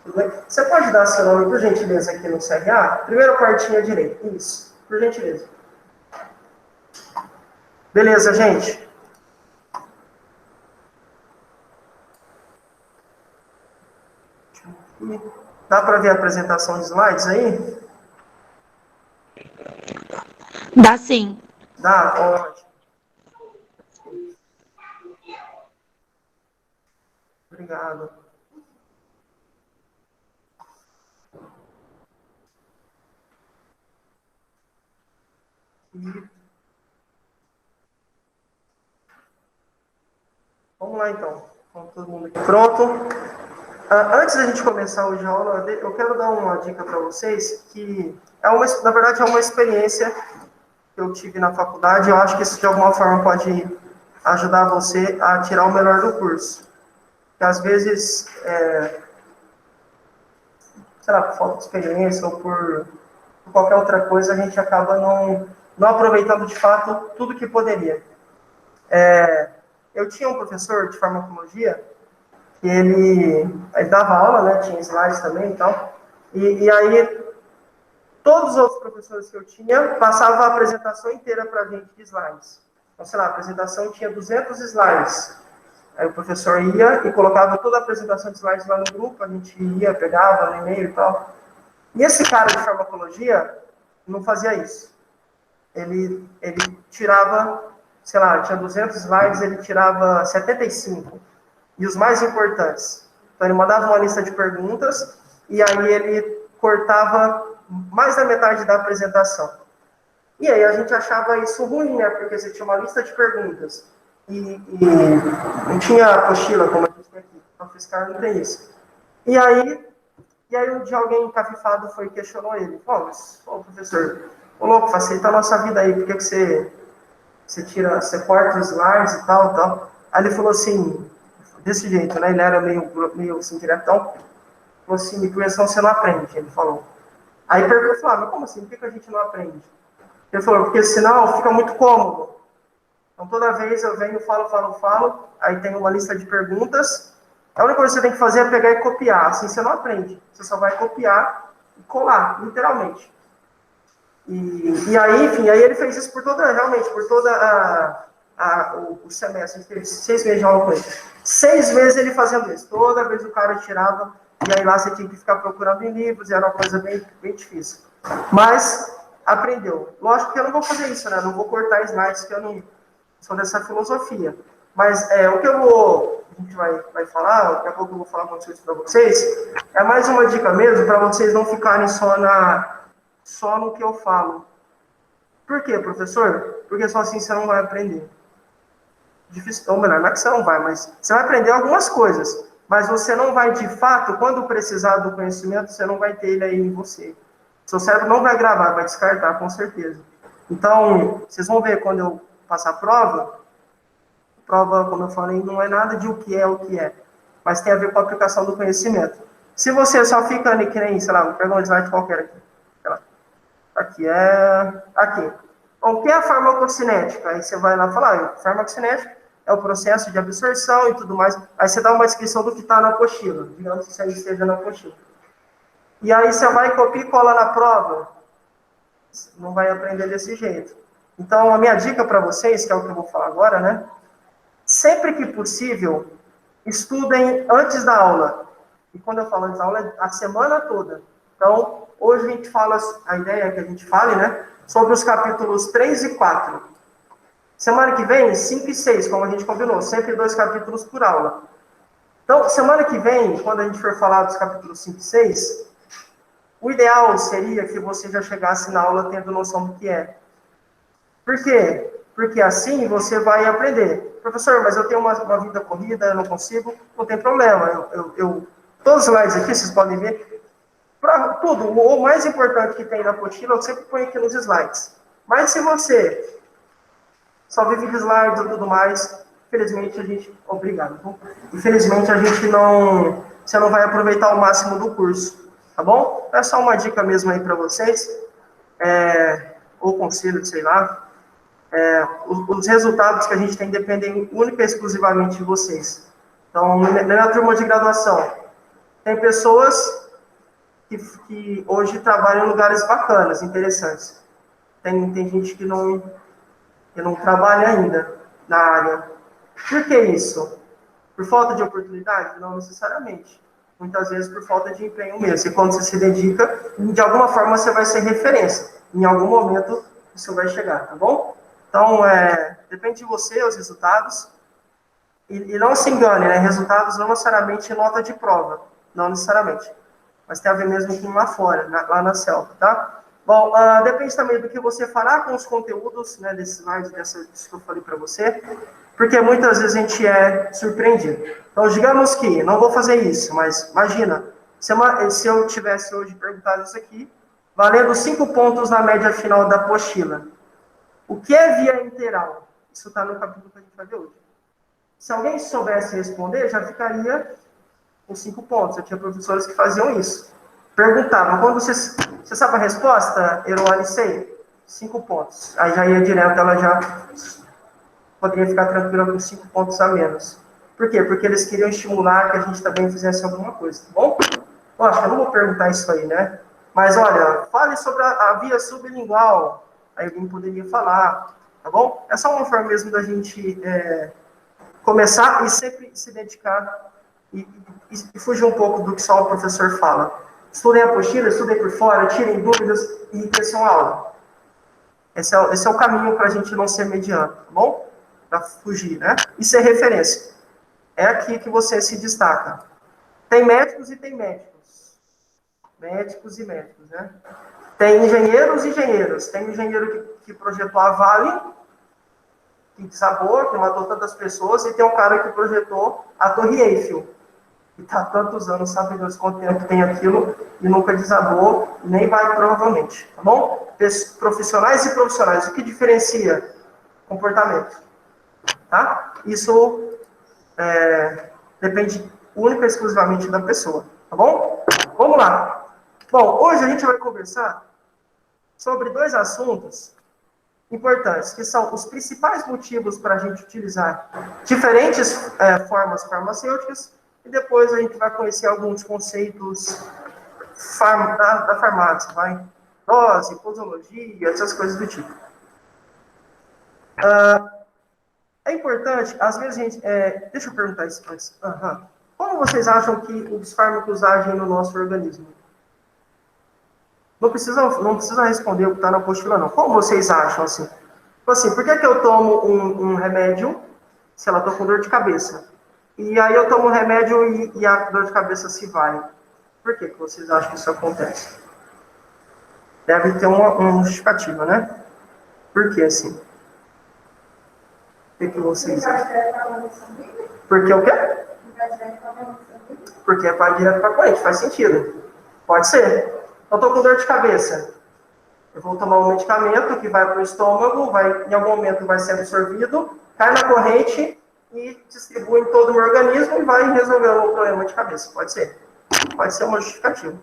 Tudo bem? Você pode dar seu nome, por gentileza, aqui no CRA? Primeira partinha direita. Isso, por gentileza. Beleza, gente. Dá para ver a apresentação de slides aí? Dá sim. Dá? Ótimo. Obrigado. Vamos lá, então. Vamos todo mundo aqui pronto. Antes da gente começar hoje a aula, eu quero dar uma dica para vocês que, na verdade, é uma experiência que eu tive na faculdade. Eu acho que isso, de alguma forma, pode ajudar você a tirar o melhor do curso. Porque, às vezes, sei lá, por falta de experiência ou por qualquer outra coisa, a gente acaba não aproveitando, de fato, tudo que poderia. Eu tinha um professor de farmacologia que ele dava aula, né, tinha slides também e tal, e aí todos os outros professores que eu tinha passavam a apresentação inteira para a gente de slides. Então, sei lá, a apresentação tinha 200 slides. Aí o professor ia e colocava toda a apresentação de slides lá no grupo, a gente ia, pegava no e-mail e tal. E esse cara de farmacologia não fazia isso. Ele tirava, sei lá, tinha 200 slides, ele tirava 75. E os mais importantes. Então, ele mandava uma lista de perguntas e aí ele cortava mais da metade da apresentação. E aí a gente achava isso ruim, né? Porque você tinha uma lista de perguntas e não tinha apostila, como a gente tem aqui. Então, fiscal não tem isso. E aí um dia alguém encafifado foi e questionou ele. Pô, professor, ô louco, facilita a nossa vida aí, por que você corta os slides e tal. Aí ele falou assim, desse jeito, né? Ele era meio assim, diretão. Falou assim, de criação você não aprende, ele falou. Aí perguntou, mas como assim? Por que a gente não aprende? Ele falou, porque senão fica muito cômodo. Então toda vez eu venho, falo, aí tem uma lista de perguntas. A única coisa que você tem que fazer é pegar e copiar. Assim você não aprende. Você só vai copiar e colar, literalmente. E aí, enfim, aí ele fez isso por todo o semestre. A gente teve 6 meses de aula com ele. 6 meses ele fazendo isso. Toda vez o cara tirava, e aí lá você tinha que ficar procurando em livros, e era uma coisa bem difícil. Mas aprendeu. Lógico que eu não vou fazer isso, né? Não vou cortar slides, que eu não sou dessa filosofia. Mas o que a gente vai falar, daqui a pouco eu vou falar algumas coisas para vocês, é mais uma dica mesmo, para vocês não ficarem só no que eu falo. Por quê, professor? Porque só assim você não vai aprender. Difícil, ou melhor, não é que você não vai, mas você vai aprender algumas coisas. Mas você não vai, de fato, quando precisar do conhecimento, você não vai ter ele aí em você. Seu cérebro não vai gravar, vai descartar, com certeza. Então, vocês vão ver quando eu passar a prova, como eu falei, não é nada de o que é, mas tem a ver com a aplicação do conhecimento. Se você só fica ali que nem, sei lá, vou pegar um slide qualquer aqui. Aqui. Bom, o que é a farmacocinética? Aí você vai lá falar, farmacocinética é o processo de absorção e tudo mais. Aí você dá uma descrição do que está na apostila, digamos que isso aí esteja na apostila. E aí você vai copiar e cola na prova. Não vai aprender desse jeito. Então, a minha dica para vocês, que é o que eu vou falar agora, né? Sempre que possível, estudem antes da aula. E quando eu falo antes da aula, é a semana toda. Então, hoje a gente fala, a ideia é que a gente fale, né? Sobre os capítulos 3 e 4. Semana que vem, 5 e 6, como a gente combinou. Sempre 2 capítulos por aula. Então, semana que vem, quando a gente for falar dos capítulos 5 e 6, o ideal seria que você já chegasse na aula tendo noção do que é. Por quê? Porque assim você vai aprender. Professor, mas eu tenho uma vida corrida, eu não consigo. Não tem problema. Todos os slides aqui, vocês podem ver. Para tudo, o mais importante que tem na apostila, eu sempre ponho aqui nos slides. Mas se você só vive de slides e tudo mais, infelizmente a gente... Obrigado. Infelizmente a gente não... Você não vai aproveitar o máximo do curso. Tá bom? É só uma dica mesmo aí para vocês. Ou conselho, sei lá. Os resultados que a gente tem dependem única e exclusivamente de vocês. Então, na turma de graduação, Tem pessoas que hoje trabalham em lugares bacanas, interessantes. Tem gente que não trabalha ainda na área. Por que isso? Por falta de oportunidade? Não necessariamente. Muitas vezes por falta de empenho mesmo. E quando você se dedica, de alguma forma você vai ser referência. Em algum momento isso vai chegar, tá bom? Então, depende de você, os resultados. E não se engane, né? Resultados não necessariamente nota de prova. Não necessariamente. Mas tem a ver mesmo com lá fora, lá na selva, tá? Bom, depende também do que você fará com os conteúdos, né, desses slides, disso que eu falei para você, porque muitas vezes a gente é surpreendido. Então, digamos que, não vou fazer isso, mas imagina, se eu tivesse hoje perguntado isso aqui, valendo 5 pontos na média final da apostila. O que é via interal? Isso está no capítulo que a gente vai ver hoje. Se alguém soubesse responder, já ficaria com 5 pontos. Eu tinha professores que faziam isso. Perguntavam, quando você sabe a resposta, Eroane, sei, 5 pontos. Aí já ia direto, ela já poderia ficar tranquila com 5 pontos a menos. Por quê? Porque eles queriam estimular que a gente também fizesse alguma coisa, tá bom? Lógico, eu não vou perguntar isso aí, né? Mas, olha, fale sobre a via sublingual. Aí alguém poderia falar, tá bom? É só uma forma mesmo da gente começar e sempre se dedicar e fugir um pouco do que só o professor fala. Estudem a apostila, estudem por fora, tirem dúvidas e enriqueçam a aula. Esse é o caminho para a gente não ser mediano, tá bom? Para fugir, né? E ser referência. É aqui que você se destaca. Tem médicos e tem médicos. Médicos e médicos, né? Tem engenheiros e engenheiros. Tem engenheiro que projetou a Vale, que desabou, que matou tantas pessoas, e tem um cara que projetou a Torre Eiffel. E está há tantos anos, sabe Deus quanto tempo tem aquilo, e nunca desabou, nem vai provavelmente, tá bom? Profissionais e profissionais, o que diferencia? Comportamento, tá? Isso depende única e exclusivamente da pessoa, tá bom? Vamos lá. Bom, hoje a gente vai conversar sobre 2 assuntos importantes, que são os principais motivos para a gente utilizar diferentes formas farmacêuticas, e depois a gente vai conhecer alguns conceitos da farmácia, vai? Dose, posologia, essas coisas do tipo. É importante, às vezes a gente... deixa eu perguntar isso antes. Como vocês acham que os fármacos agem no nosso organismo? Não precisa responder o que está na apostila, não. Como vocês acham, assim? Assim, por que eu tomo um remédio, se ela estou com dor de cabeça? E aí eu tomo um remédio e a dor de cabeça se vai. Por que vocês acham que isso acontece? Deve ter uma justificativa, né? Por que assim? O que vocês acham? Porque o quê? Porque vai direto para a corrente, faz sentido. Pode ser. Eu estou com dor de cabeça. Eu vou tomar um medicamento que vai para o estômago, em algum momento vai ser absorvido, cai na corrente e distribui em todo o meu organismo e vai resolver o problema de cabeça. Pode ser. Pode ser uma justificativa.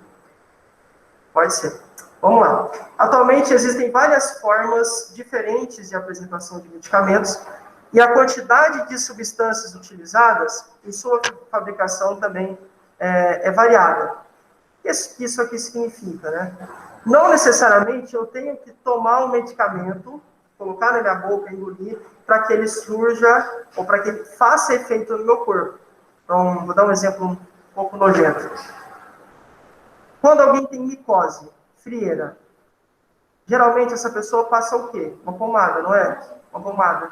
Pode ser. Vamos lá. Atualmente existem várias formas diferentes de apresentação de medicamentos e a quantidade de substâncias utilizadas em sua fabricação também é variada. O que isso aqui significa, né? Não necessariamente eu tenho que tomar um medicamento, colocar na minha boca, engolir, para que ele surja ou para que ele faça efeito no meu corpo. Então, vou dar um exemplo um pouco nojento. Quando alguém tem micose, frieira, geralmente essa pessoa passa o quê? Uma pomada, não é? Uma pomada.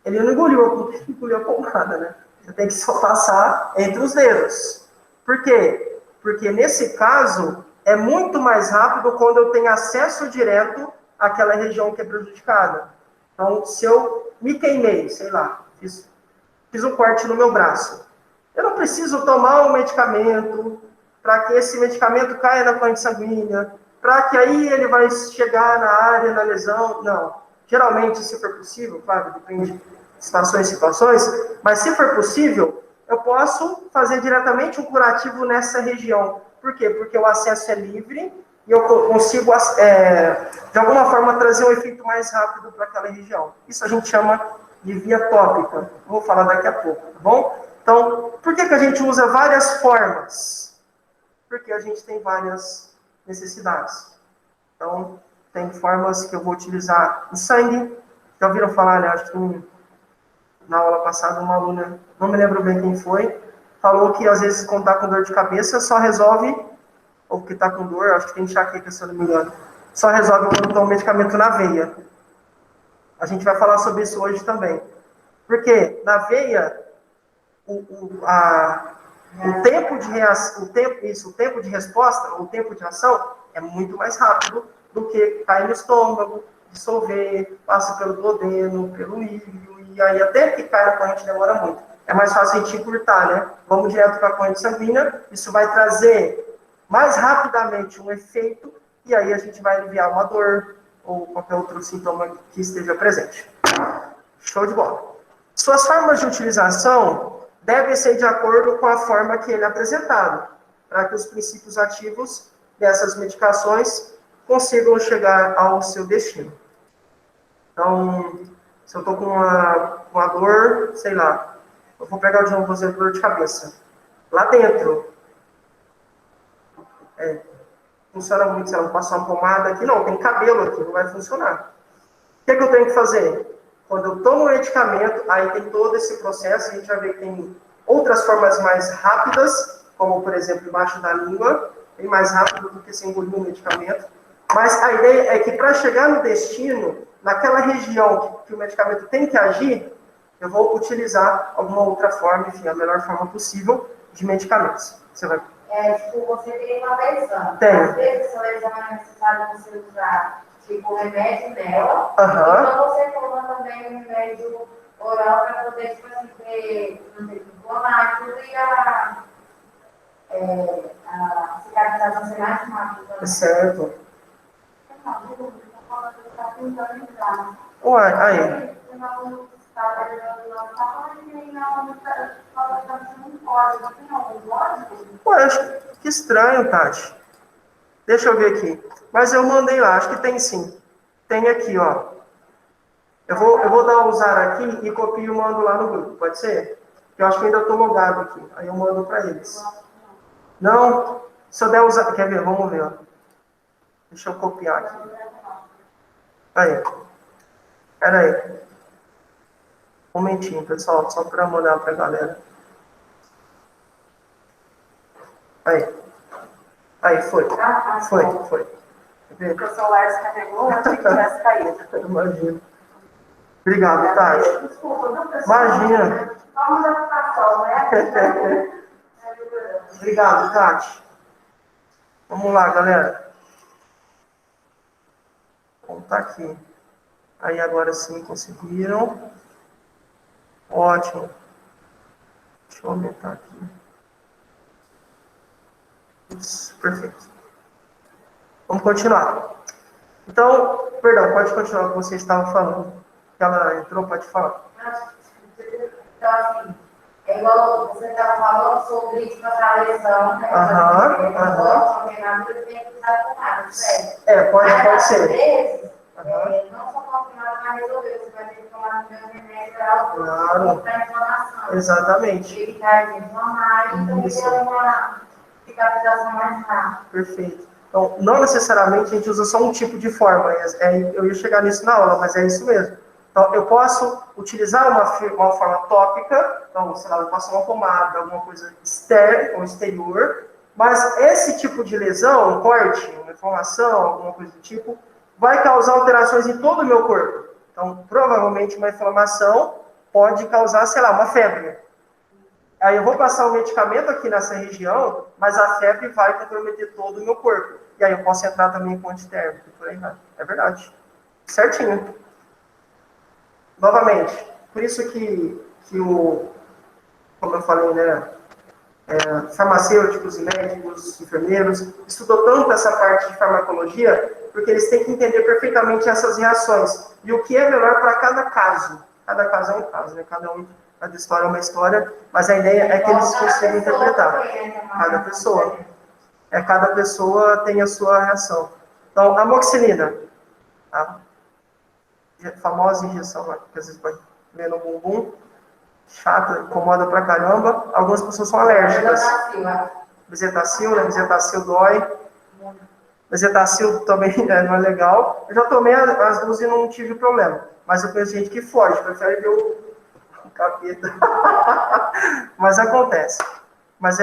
Ele não engoliu a pomada, né? Você tem que só passar entre os dedos. Por quê? Porque nesse caso é muito mais rápido quando eu tenho acesso direto àquela região que é prejudicada. Então, se eu me queimei, sei lá, fiz um corte no meu braço, eu não preciso tomar um medicamento para que esse medicamento caia na corrente sanguínea, para que aí ele vai chegar na área, na lesão. Não. Geralmente, se for possível, claro, depende de situações, mas se for possível, eu posso fazer diretamente um curativo nessa região. Por quê? Porque o acesso é livre e eu consigo, de alguma forma, trazer um efeito mais rápido para aquela região. Isso a gente chama de via tópica. Vou falar daqui a pouco, tá bom? Então, por que a gente usa várias formas? porque a gente tem várias necessidades. Então, tem formas que eu vou utilizar o sangue. Já ouviram falar, né? Acho que na aula passada uma aluna, não me lembro bem quem foi, falou que às vezes quando está com dor de cabeça só resolve, ou que está com dor, acho que tem enxaqueca, se eu não me engano, só resolve quando toma um medicamento na veia. A gente vai falar sobre isso hoje também. Porque na veia, o tempo de reação, o tempo de resposta, o tempo de ação é muito mais rápido do que cair no estômago, dissolver, passa pelo duodeno, pelo íleo, e aí até que cai na corrente demora muito. É mais fácil a gente encurtar, né? Vamos direto para a corrente sanguínea, isso vai trazer mais rapidamente um efeito, e aí a gente vai aliviar uma dor ou qualquer outro sintoma que esteja presente. Show de bola. Suas formas de utilização devem ser de acordo com a forma que ele é apresentado, para que os princípios ativos dessas medicações consigam chegar ao seu destino. Então, se eu estou com uma dor, sei lá, eu vou pegar de novo, por exemplo, dor de cabeça. Lá dentro, funciona muito, se eu não passar uma pomada aqui, não, tem cabelo aqui, não vai funcionar. O que eu tenho que fazer? Quando eu tomo o medicamento, aí tem todo esse processo, a gente vai ver que tem outras formas mais rápidas, como, por exemplo, embaixo da língua, bem mais rápido do que se engolir o medicamento. Mas a ideia é que para chegar no destino, naquela região que o medicamento tem que agir, eu vou utilizar alguma outra forma, enfim, a melhor forma possível de medicamentos. Você vai... Tipo, você tem uma lesão. Tem. Às vezes, essa lesão é necessário você usar, tipo, remédio nela. Aham. Então, você toma também um remédio oral para poder, tipo assim, ter, não sei, inflamar tudo e a cicatrização ser mais rápida. Certo. Uai, aí. Ué, acho que estranho, Tati. Deixa eu ver aqui. Mas eu mandei lá, acho que tem sim. Tem aqui, ó. Eu vou dar um usar aqui e copio e mando lá no grupo, pode ser? Eu acho que ainda estou logado aqui. Aí eu mando para eles. Não, se eu der usar... Quer ver? Vamos ver, ó. Deixa eu copiar aqui. Aí. Pera aí. Um momentinho, pessoal, só para mandar para a galera. Aí, foi. Foi. Porque o celular se carregou, eu achei que tivesse caído. Imagina. Obrigado, Tati. Desculpa, não, pessoal. Imagina. Só uma adaptação, né? Obrigado, Tati. Vamos lá, galera. Vamos tá aqui. Aí agora sim conseguiram. Ótimo. Deixa eu aumentar aqui. Isso, perfeito. Vamos continuar. Então, perdão, pode continuar o que você estava falando. Que ela entrou, pode falar. Então, assim, é igual você estava falando sobre tipo, essa lesão, né? Aham. Tem que usar tomada, certo? Pode ser. Às vezes, não só confirmado, mas resolver. Você vai ter que tomar o meu remédio Claro. para inflamação. Exatamente. Evitar de inflamar e também ter uma cicatrização mais rápida. Perfeito. Então, não necessariamente a gente usa só um tipo de forma. Eu ia chegar nisso na aula, mas é isso mesmo. Então, eu posso utilizar uma forma tópica, então, sei lá, eu passo uma pomada, alguma coisa externa ou exterior, mas esse tipo de lesão, um corte, uma inflamação, alguma coisa do tipo, vai causar alterações em todo o meu corpo. Então, provavelmente, uma inflamação pode causar, sei lá, uma febre. Aí eu vou passar o medicamento aqui nessa região, mas a febre vai comprometer todo o meu corpo. E aí eu posso entrar também com antitérmico, por aí vai. É verdade. Certinho. Novamente, por isso que como eu falei, né, farmacêuticos e médicos, enfermeiros, estudou tanto essa parte de farmacologia, porque eles têm que entender perfeitamente essas reações. E o que é melhor para cada caso. Cada caso é um caso, né? Cada história é uma história, mas a ideia é que eles consigam interpretar. Cada pessoa. Cada pessoa tem a sua reação. Então, amoxicilina. A famosa injeção, que às vezes pode ver no bumbum. Chata, incomoda pra caramba. Algumas pessoas são alérgicas. Bezetacil, né? Bezetacil dói. Bezetacil também não é legal. Eu já tomei as duas e não tive problema. Mas eu conheço gente que foge, prefere ver o capeta. Mas acontece. Mas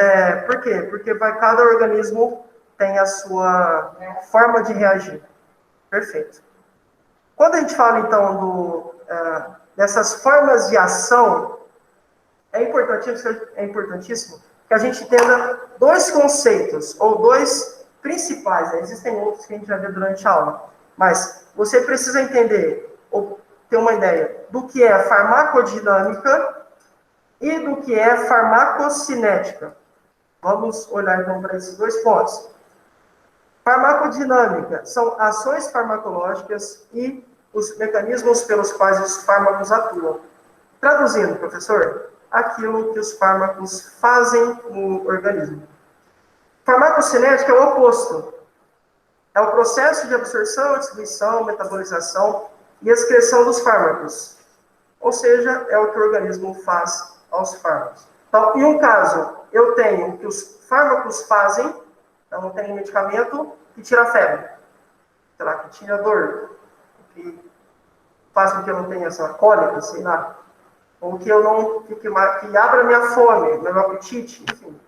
por quê? Porque cada organismo tem a sua forma de reagir. Perfeito. Quando a gente fala, então, dessas formas de ação, é importantíssimo que a gente entenda dois conceitos, ou dois principais. Existem outros que a gente já viu durante a aula. Mas você precisa entender, ou ter uma ideia, do que é farmacodinâmica e do que é farmacocinética. Vamos olhar, então, para esses dois pontos. Farmacodinâmica são ações farmacológicas e os mecanismos pelos quais os fármacos atuam. Traduzindo, professor, aquilo que os fármacos fazem no organismo. Farmacocinética é o oposto. É o processo de absorção, distribuição, metabolização e excreção dos fármacos. Ou seja, é o que o organismo faz aos fármacos. Então, em um caso, eu tenho o que os fármacos fazem. Então, eu tenho um medicamento que tira a febre, sei lá, que tira a dor, que faz com que eu não tenha essa cólica, sei lá, ou que eu não, que abra minha fome, meu apetite, enfim.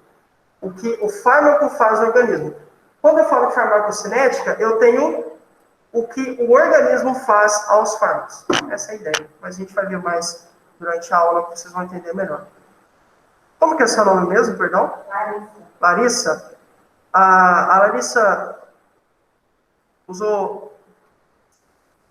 O que o fármaco faz no organismo. Quando eu falo de farmacocinética, eu tenho o que o organismo faz aos fármacos. Essa é a ideia, mas a gente vai ver mais durante a aula, que vocês vão entender melhor. Como que é seu nome mesmo, perdão? Larissa. Larissa? A Larissa usou,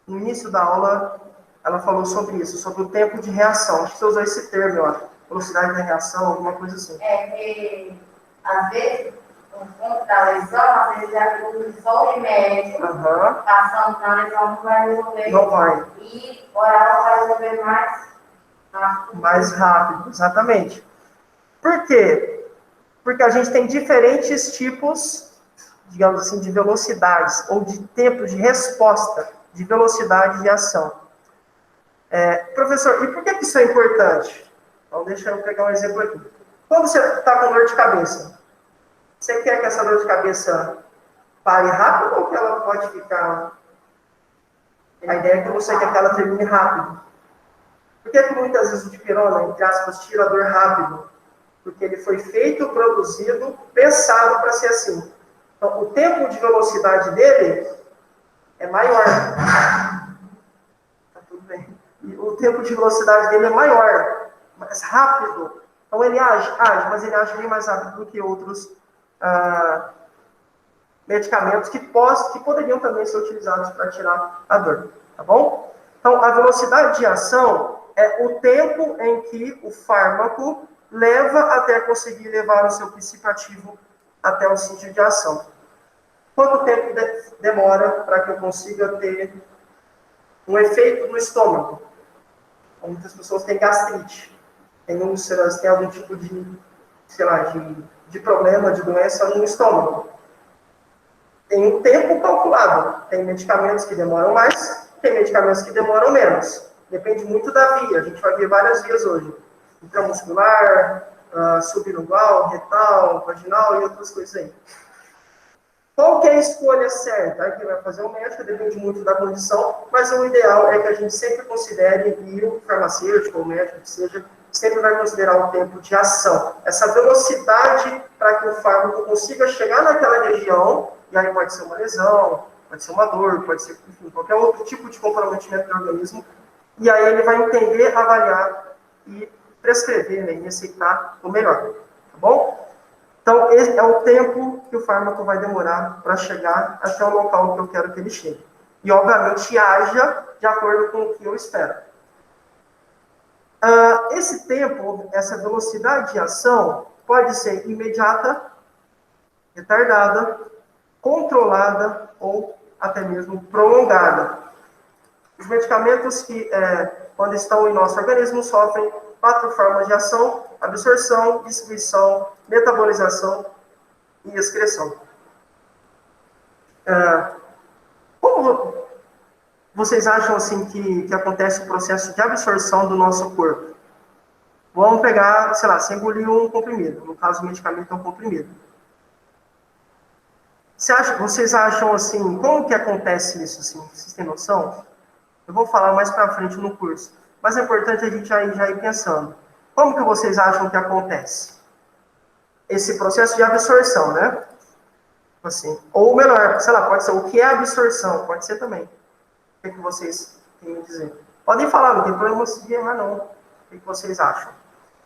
no início da aula, ela falou sobre isso, sobre o tempo de reação. Acho que você usou esse termo, ó, velocidade da reação, alguma coisa assim. Porque, às vezes, por conta da lesão, às vezes é só o remédio, passando na lesão não vai resolver. Não vai. E oral vai resolver mais rápido. Mais rápido, exatamente. Por quê? Porque a gente tem diferentes tipos, digamos assim, de velocidades, ou de tempo de resposta, de velocidade de ação. Professor, e por que isso é importante? Então, deixa eu pegar um exemplo aqui. Quando você está com dor de cabeça, você quer que essa dor de cabeça pare rápido ou que ela pode ficar... A ideia é que você quer que ela termine rápido. Por que muitas vezes o dipirona, entre aspas, tira a dor rápido? Porque ele foi feito, produzido, pensado para ser assim. Então, o tempo de velocidade dele é maior. Tá tudo bem. E o tempo de velocidade dele é maior, mais rápido. Então, ele age, mas ele age bem mais rápido do que outros medicamentos que poderiam também ser utilizados para tirar a dor. Tá bom? Então, a velocidade de ação é o tempo em que o fármaco leva até conseguir levar o seu princípio ativo até o sítio de ação. Quanto tempo demora para que eu consiga ter um efeito no estômago? Muitas pessoas têm gastrite, têm úlceras, têm algum tipo de, sei lá, de problema, de doença no estômago. Tem um tempo calculado. Tem medicamentos que demoram mais, tem medicamentos que demoram menos. Depende muito da via. A gente vai ver várias vias hoje. Intramuscular, sublingual, retal, vaginal e outras coisas aí. Qual que é a escolha certa? Aí quem vai fazer o médico, depende muito da condição, mas o ideal é que a gente sempre considere, e o farmacêutico, ou o médico que seja, sempre vai considerar o tempo de ação. Essa velocidade para que o fármaco consiga chegar naquela região, e aí pode ser uma lesão, pode ser uma dor, pode ser, enfim, qualquer outro tipo de comprometimento do organismo, e aí ele vai entender, avaliar e prescrever, né, e receitar o melhor, tá bom? Então, esse é o tempo que o fármaco vai demorar para chegar até o local que eu quero que ele chegue. E, obviamente, haja de acordo com o que eu espero. Esse tempo, essa velocidade de ação, pode ser imediata, retardada, controlada ou até mesmo prolongada. Os medicamentos que, quando estão em nosso organismo, sofrem 4 formas de ação: absorção, distribuição, metabolização e excreção. Como vocês acham assim que acontece o processo de absorção do nosso corpo? Vamos pegar, sei lá, você engoliu um comprimido, no caso o medicamento é um comprimido. Vocês acham assim, como que acontece isso, assim? Vocês têm noção? Eu vou falar mais para frente no curso, mas é importante a gente já ir pensando. Como que vocês acham que acontece? Esse processo de absorção, né? Assim, ou melhor, sei lá, pode ser o que é absorção, pode ser também. O que vocês têm a dizer? Podem falar, não tem problema se errar, não. O que vocês acham?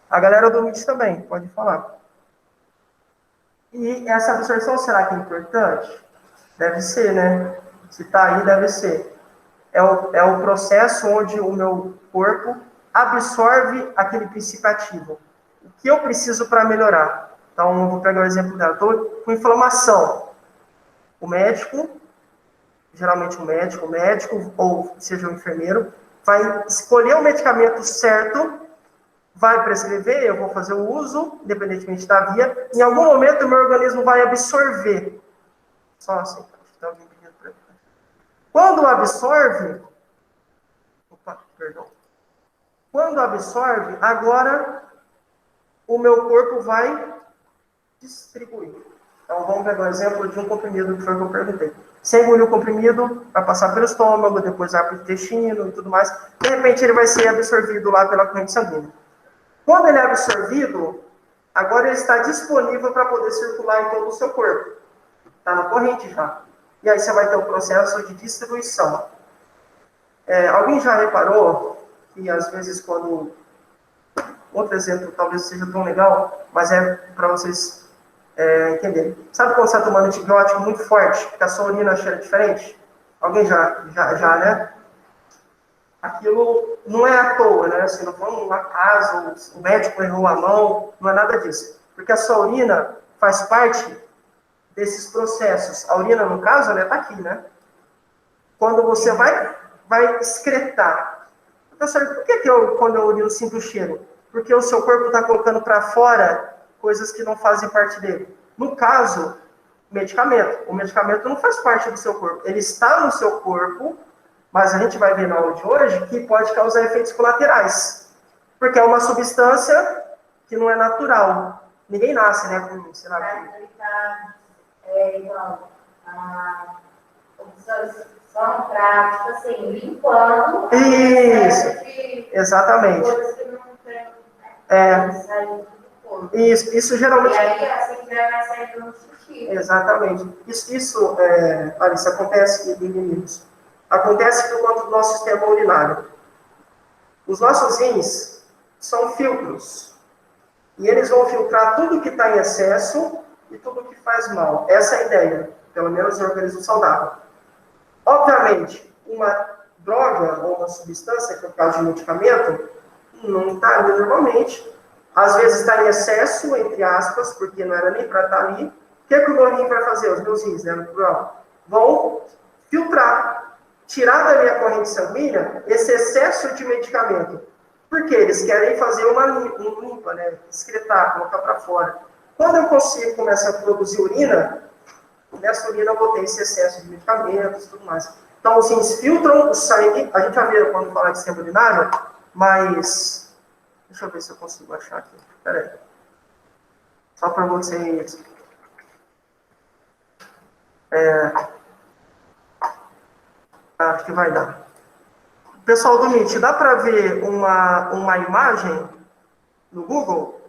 A galera do MIT também, pode falar. E essa absorção, será que é importante? Deve ser, né? Se está aí, deve ser. É o processo onde o meu corpo absorve aquele princípio ativo. O que eu preciso para melhorar? Então, eu vou pegar o exemplo dela. Estou com inflamação. O médico, geralmente o médico, ou seja, o enfermeiro, vai escolher o medicamento certo, vai prescrever, eu vou fazer o uso, independentemente da via. Em algum momento, o meu organismo vai absorver. Só assim, tá? Quando absorve, quando absorve, agora o meu corpo vai distribuir. Então, vamos pegar o exemplo de um comprimido que foi o que eu perguntei. Você engoliu o comprimido, vai passar pelo estômago, depois vai para o intestino e tudo mais. De repente, ele vai ser absorvido lá pela corrente sanguínea. Quando ele é absorvido, agora ele está disponível para poder circular em todo o seu corpo. Está na corrente já. E aí você vai ter o processo de distribuição. Alguém já reparou que, às vezes, quando... Outro exemplo, talvez seja tão legal, mas é para vocês entenderem. Sabe quando você está tomando antibiótico muito forte, que a sua urina cheira diferente? Alguém já, né? Aquilo não é à toa, né? Assim, não foi um acaso, o médico errou a mão, não é nada disso. Porque a sua urina faz parte desses processos. A urina, no caso, ela está aqui, né? Quando você vai excretar. Professor, por que quando eu urino sinto o cheiro? Porque o seu corpo está colocando para fora coisas que não fazem parte dele. No caso, medicamento. O medicamento não faz parte do seu corpo. Ele está no seu corpo, mas a gente vai ver na aula de hoje que pode causar efeitos colaterais. Porque é uma substância que não é natural. Ninguém nasce, né? Com, sei lá, são práticas, assim, limpando. Isso, exatamente. Coisas que não tem, isso geralmente... E aí, assim, vai sair no xixi. Exatamente. Isso Larissa, acontece em meninos. Acontece por conta do nosso sistema urinário. Os nossos rins são filtros. E eles vão filtrar tudo que está em excesso e tudo que faz mal. Essa é a ideia, pelo menos no organismo saudável. Obviamente, uma droga ou uma substância, que é o caso de medicamento, não está ali normalmente. Às vezes está em excesso, entre aspas, porque não era nem para estar ali. O que o meu rim vai fazer? Os meus rins, né, no plural, vão filtrar, tirar da minha corrente sanguínea esse excesso de medicamento. Porque eles querem fazer uma limpa, né, excretar, colocar para fora. Quando eu consigo começar a produzir urina, nessa urina eu vou ter esse excesso de medicamentos e tudo mais. Então, os rins filtram o sangue. A gente vai ver quando falar de sistema urinário, mas... Deixa eu ver se eu consigo achar aqui. Espera aí. Só para vocês... Acho que vai dar. Pessoal do Meet, dá para ver uma imagem no Google?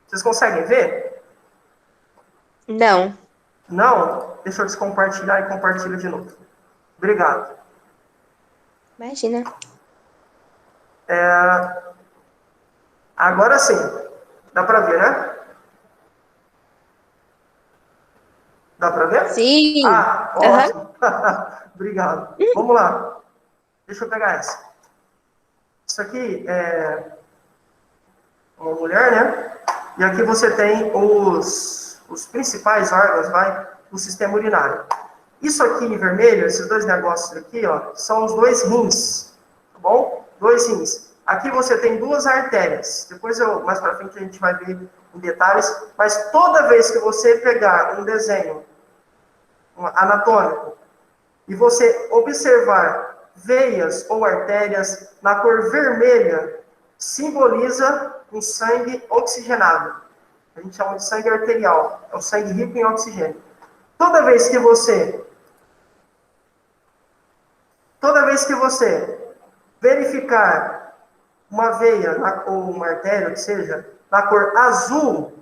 Vocês conseguem ver? Não. Não? Deixa eu descompartilhar e compartilho de novo. Obrigado. Imagina. Agora sim. Dá para ver, né? Dá para ver? Sim. Ótimo. Obrigado. Vamos lá. Deixa eu pegar essa. Isso aqui é uma mulher, né? E aqui você tem os principais órgãos, do sistema urinário. Isso aqui em vermelho, esses dois negócios aqui, ó, são os dois rins, tá bom? Dois rins. Aqui você tem duas artérias. Depois, mais para frente, a gente vai ver em detalhes. Mas toda vez que você pegar um desenho anatômico e você observar veias ou artérias na cor vermelha, simboliza um sangue oxigenado. A gente chama de sangue arterial. É o sangue rico em oxigênio. Toda vez que você verificar uma veia ou uma artéria, que seja, na cor azul,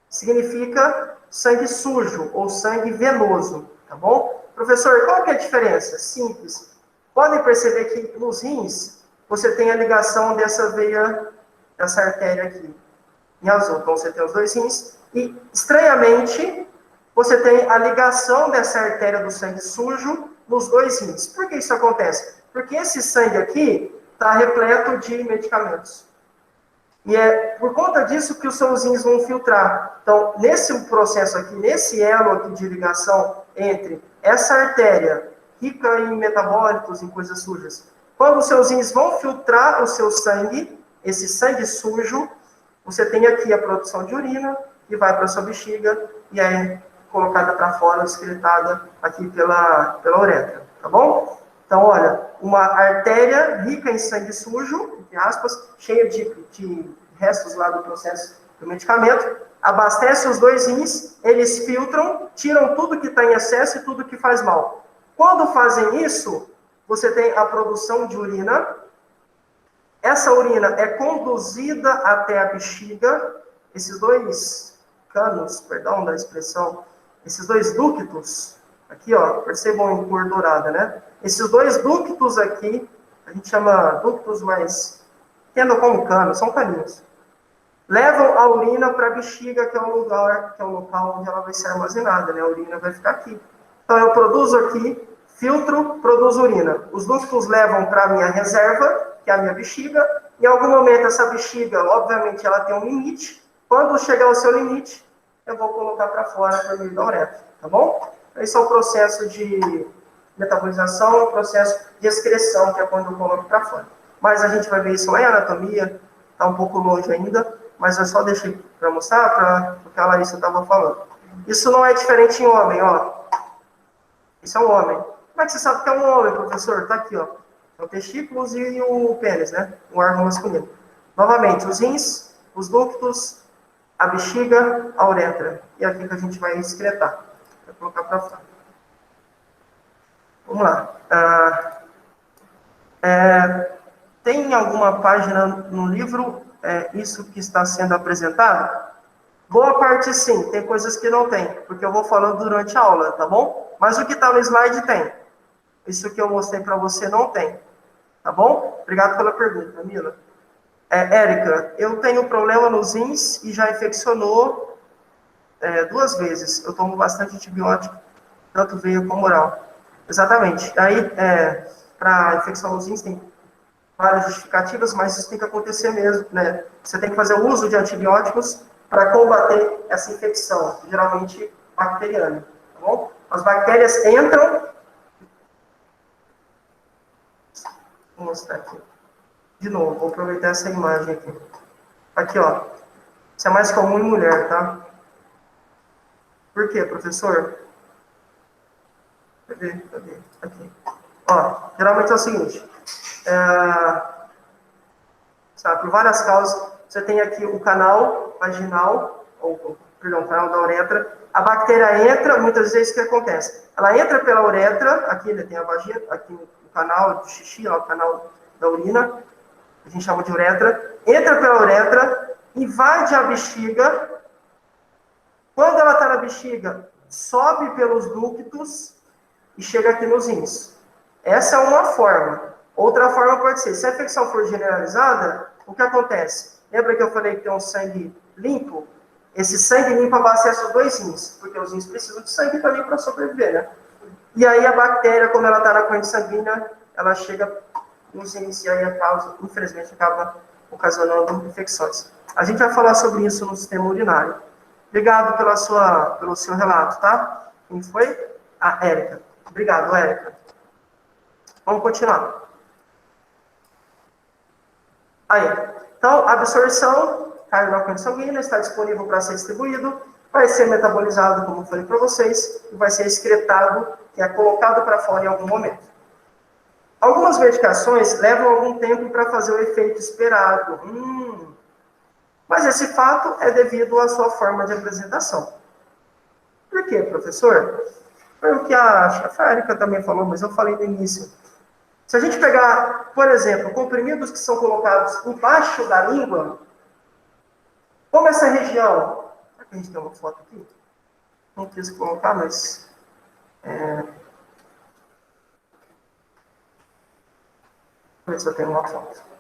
significa sangue sujo ou sangue venoso, tá bom? Professor, qual que é a diferença? Simples. Podem perceber que nos rins, você tem a ligação dessa veia, dessa artéria aqui, em azul. Então, você tem os dois rins e, estranhamente, você tem a ligação dessa artéria do sangue sujo nos dois rins. Por que isso acontece? Porque esse sangue aqui está repleto de medicamentos. E é por conta disso que os seus rins vão filtrar. Então, nesse processo aqui, nesse elo aqui de ligação entre essa artéria rica em metabólitos, em coisas sujas, quando os seus rins vão filtrar o seu sangue, esse sangue sujo, você tem aqui a produção de urina, que vai para a sua bexiga e é colocada para fora, excretada aqui pela uretra, tá bom? Então, olha, uma artéria rica em sangue sujo, entre aspas, cheia de restos lá do processo do medicamento, abastece os dois rins, eles filtram, tiram tudo que está em excesso e tudo que faz mal. Quando fazem isso, você tem a produção de urina. Essa urina é conduzida até a bexiga. Esses dois canos, perdão da expressão, esses dois ductos, aqui, ó, percebam em cor dourada, né? Esses dois ductos aqui, a gente chama ductos, mas tendo como cano, são caninhos. Levam a urina para a bexiga, que é o local onde ela vai ser armazenada, né? A urina vai ficar aqui. Então, eu produzo aqui, filtro, produzo urina. Os ductos levam para a minha reserva, que é a minha bexiga. Em algum momento, essa bexiga, obviamente, ela tem um limite. Quando chegar ao seu limite, eu vou colocar para fora por meio da uretra, tá bom? Esse é o processo de metabolização, o processo de excreção, que é quando eu coloco para fora. Mas a gente vai ver isso lá em anatomia, está um pouco longe ainda, mas eu só deixei para mostrar para o que a Larissa estava falando. Isso não é diferente em homem, ó. Isso é um homem. Como é que você sabe que é um homem, professor? Está aqui, ó. É o testículos e o pênis, né? O órgão masculino. Novamente, os rins, os ductos, a bexiga, a uretra. E é aqui que a gente vai excretar. Vai colocar para fora. Vamos lá. Tem alguma página no livro, isso que está sendo apresentado? Boa parte sim, tem coisas que não tem, porque eu vou falando durante a aula, tá bom? Mas o que está no slide tem. Isso que eu mostrei para você não tem. Tá bom? Obrigado pela pergunta, Mila. Érica, eu tenho problema nos rins e já infeccionou 2 vezes. Eu tomo bastante antibiótico, tanto veia como oral. Exatamente. Aí, para infecção nos rins tem várias justificativas, mas isso tem que acontecer mesmo, né? Você tem que fazer o uso de antibióticos para combater essa infecção, geralmente bacteriana, tá bom? As bactérias entram... Vou mostrar aqui. De novo, vou aproveitar essa imagem aqui. Aqui, ó. Isso é mais comum em mulher, tá? Por quê, professor? Cadê? Aqui. Ó, geralmente é o seguinte. Por várias causas, você tem aqui o canal vaginal, perdão, o canal da uretra. A bactéria entra, muitas vezes o que acontece? Ela entra pela uretra, aqui tem a vagina, aqui o canal do xixi, ó, o canal da urina, a gente chama de uretra, entra pela uretra, invade a bexiga. Quando ela está na bexiga, sobe pelos ductos e chega aqui nos rins. Essa é uma forma. Outra forma pode ser, se a infecção for generalizada, o que acontece? Lembra que eu falei que tem um sangue limpo? Esse sangue limpo abastece os 2 rins, porque os rins precisam de sangue também para sobreviver, né? E aí a bactéria, como ela está na corrente sanguínea, ela chega nos rins e aí a causa, infelizmente, acaba ocasionando infecções. A gente vai falar sobre isso no sistema urinário. Obrigado pelo seu relato, tá? Quem foi? A Érica. Obrigado, Érica. Vamos continuar. Aí, então, a absorção caiu na corrente sanguínea, está disponível para ser distribuído, vai ser metabolizado, como eu falei para vocês, e vai ser excretado, que é colocado para fora em algum momento. Algumas medicações levam algum tempo para fazer o efeito esperado. Mas esse fato é devido à sua forma de apresentação. Por quê, professor? Foi o que acho que a Erika também falou, mas eu falei no início. Se a gente pegar, por exemplo, comprimidos que são colocados embaixo da língua, como essa região... Será que a gente tem uma foto aqui? Não quis colocar, mas... Deixa eu ver se eu tenho uma foto.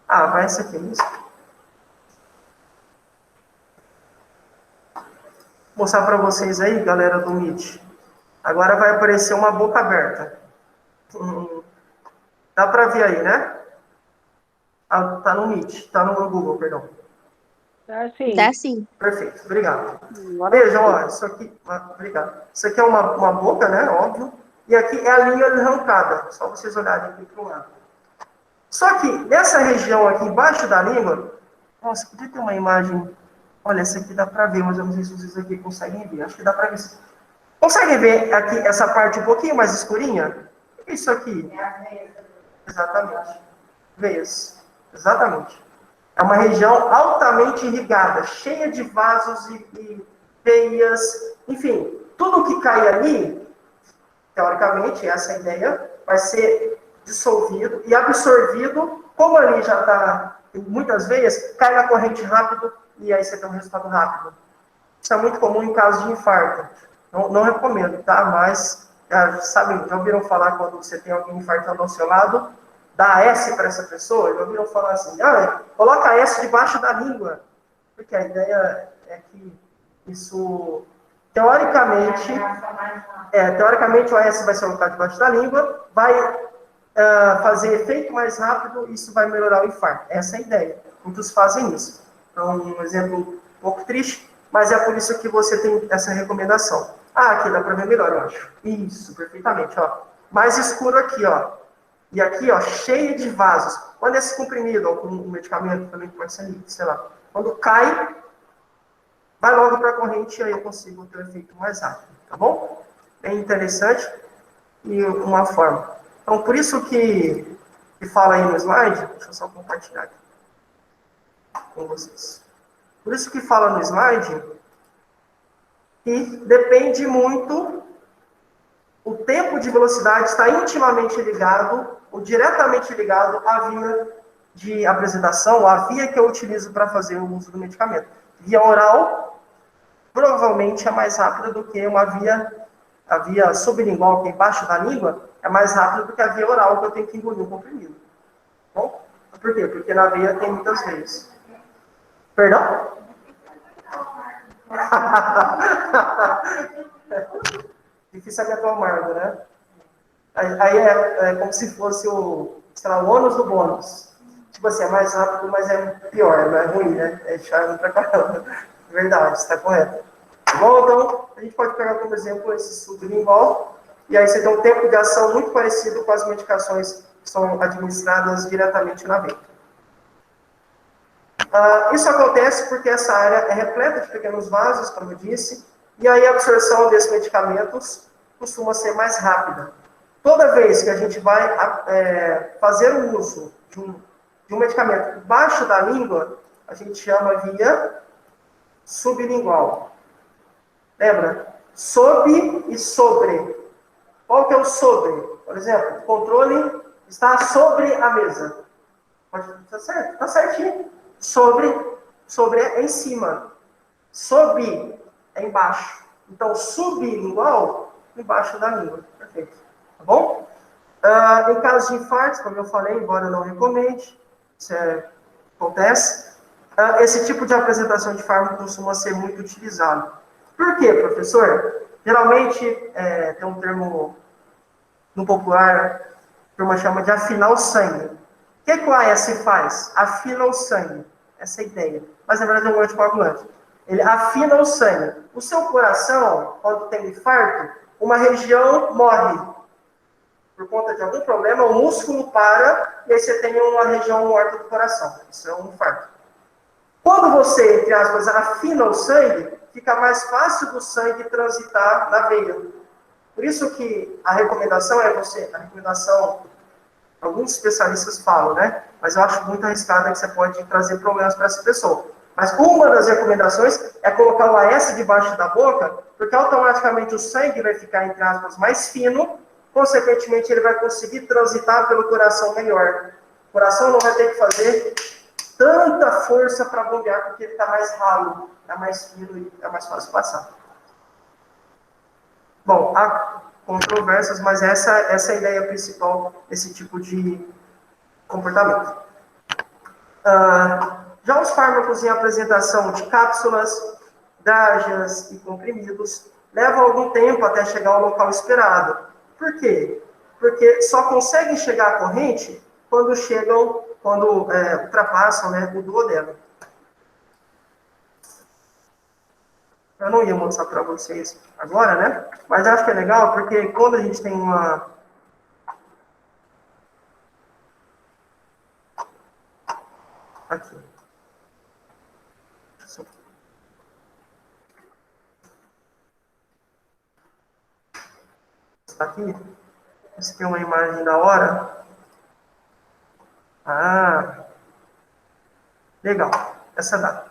Vai esse aqui, isso. Vou mostrar para vocês aí, galera do Meet. Agora vai aparecer uma boca aberta. Dá para ver aí, né? Tá no Meet, tá no Google, perdão. Tá sim. Tá sim. Perfeito, obrigado. Vejam, ó, isso aqui, obrigado. Isso aqui é uma boca, né, óbvio. E aqui é a linha arrancada, só vocês olharem aqui para o lado. Só que nessa região aqui embaixo da língua, nossa, podia ter uma imagem. Olha, essa aqui dá para ver, mas eu não sei se vocês aqui conseguem ver. Acho que dá para ver. Conseguem ver aqui essa parte um pouquinho mais escurinha? O que é isso aqui? Exatamente. Veias. Exatamente. É uma região altamente irrigada, cheia de vasos e veias. Enfim, tudo que cai ali, teoricamente, essa é a ideia, vai ser dissolvido e absorvido. Como ali já está em muitas veias, cai na corrente rápido e aí você tem um resultado rápido. Isso é muito comum em casos de infarto. Não recomendo, tá? Mas, sabe, já ouviram falar quando você tem alguém infartando ao seu lado, dá S para essa pessoa? Já ouviram falar assim, coloca S debaixo da língua. Porque a ideia é que isso, teoricamente o S vai ser colocado debaixo da língua, vai fazer efeito mais rápido, isso vai melhorar o infarto. Essa é a ideia. Muitos fazem isso. Então, um exemplo um pouco triste, mas é por isso que você tem essa recomendação. Aqui dá para ver melhor, eu acho. Isso, perfeitamente, ó. Mais escuro aqui, ó. E aqui, ó, cheio de vasos. Quando esse comprimido, ou com um medicamento também pode ser, sei lá. Quando cai, vai logo para a corrente e aí eu consigo ter um efeito mais rápido, tá bom? Bem interessante e uma forma. Então, por isso que fala aí no slide, deixa eu só compartilhar aqui com vocês. Por isso que fala no slide que depende muito, o tempo de velocidade está intimamente ligado, ou diretamente ligado à via de apresentação, à via que eu utilizo para fazer o uso do medicamento. Via oral, provavelmente é mais rápida do que a via sublingual, que é embaixo da língua, é mais rápida do que a via oral, que eu tenho que engolir o comprimido. Bom? Por quê? Porque na veia tem muitas veias. Perdão? Difícil é o amargo, né? Aí é como se fosse o ônus do bônus. Tipo assim, é mais rápido, mas é pior, não é ruim, né? É chato pra caramba. Verdade, está correto. Bom, então, a gente pode pegar como exemplo esse sublingual, e aí você tem um tempo de ação muito parecido com as medicações que são administradas diretamente na veia. Isso acontece porque essa área é repleta de pequenos vasos, como eu disse, e aí a absorção desses medicamentos costuma ser mais rápida. Toda vez que a gente vai fazer o uso de um medicamento embaixo da língua, a gente chama via sublingual. Lembra? Sob e sobre. Qual que é o sobre? Por exemplo, o controle está sobre a mesa. Tá certo? Tá certinho. Sobre é em cima. Sob é embaixo. Então, sublingual, embaixo da língua. Perfeito. Tá bom? Em caso de infarto, como eu falei, embora eu não recomende, isso acontece, esse tipo de apresentação de fármaco costuma ser muito utilizado. Por quê, professor? Geralmente, tem um termo no popular, a turma chama de afinar o sangue. O que o AS faz? Afina o sangue. Essa é a ideia. Mas, na verdade, é um anticoagulante. Ele afina o sangue. O seu coração, quando tem infarto, uma região morre. Por conta de algum problema, o músculo para, e aí você tem uma região morta do coração. Isso é um infarto. Quando você, entre aspas, afina o sangue, fica mais fácil do sangue transitar na veia. Por isso que a recomendação Alguns especialistas falam, né? Mas eu acho muito arriscado que você pode trazer problemas para essa pessoa. Mas uma das recomendações é colocar o AS debaixo da boca, porque automaticamente o sangue vai ficar, entre aspas, mais fino, consequentemente ele vai conseguir transitar pelo coração melhor. O coração não vai ter que fazer tanta força para bombear, porque ele está mais ralo, está mais fino e é mais fácil passar. Bom, há controvérsias, mas essa é a ideia principal desse tipo de comportamento. Já os fármacos em apresentação de cápsulas, drágeas e comprimidos levam algum tempo até chegar ao local esperado. Por quê? Porque só conseguem chegar à corrente quando ultrapassam, né, o duodeno. Eu não ia mostrar para vocês agora, né? Mas acho que é legal porque quando a gente tem uma... Aqui. Aqui. Essa aqui é uma imagem da hora. Legal. Essa dá.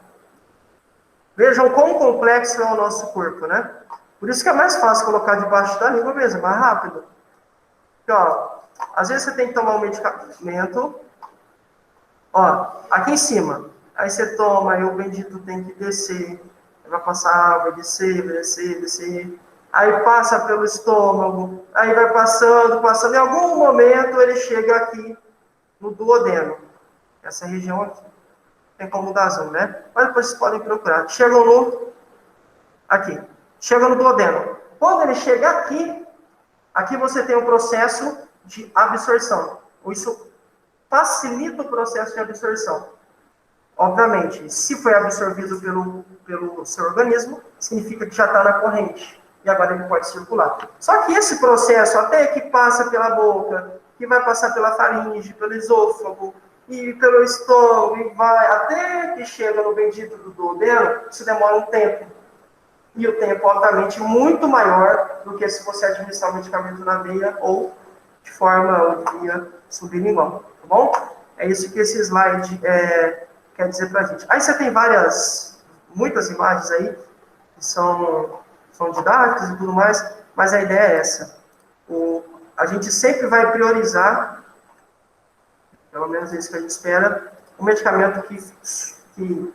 Vejam quão complexo é o nosso corpo, né? Por isso que é mais fácil colocar debaixo da língua mesmo, mais rápido. Porque, ó, às vezes você tem que tomar um medicamento, ó, aqui em cima. Aí você toma, aí o bendito tem que descer. Vai passar, vai descer, vai descer, descer. Aí passa pelo estômago, aí vai passando. Em algum momento ele chega aqui no duodeno. Essa região aqui. Tem como dar zoom, né? Mas depois vocês podem procurar. Chegam no duodeno. Quando ele chega aqui você tem um processo de absorção. Isso facilita o processo de absorção. Obviamente, se foi absorvido pelo seu organismo, significa que já está na corrente. E agora ele pode circular. Só que esse processo, até que passa pela boca, que vai passar pela faringe, pelo esôfago, e pelo estômago, e vai até que chega no bendito do duodeno, isso demora um tempo. E o tempo, obviamente, muito maior do que se você administrar o medicamento na veia ou de forma via sublingual, tá bom? É isso que esse slide quer dizer pra gente. Aí você tem muitas imagens aí, que são didáticas e tudo mais, mas a ideia é essa. A gente sempre vai priorizar, pelo menos é isso que a gente espera, o medicamento que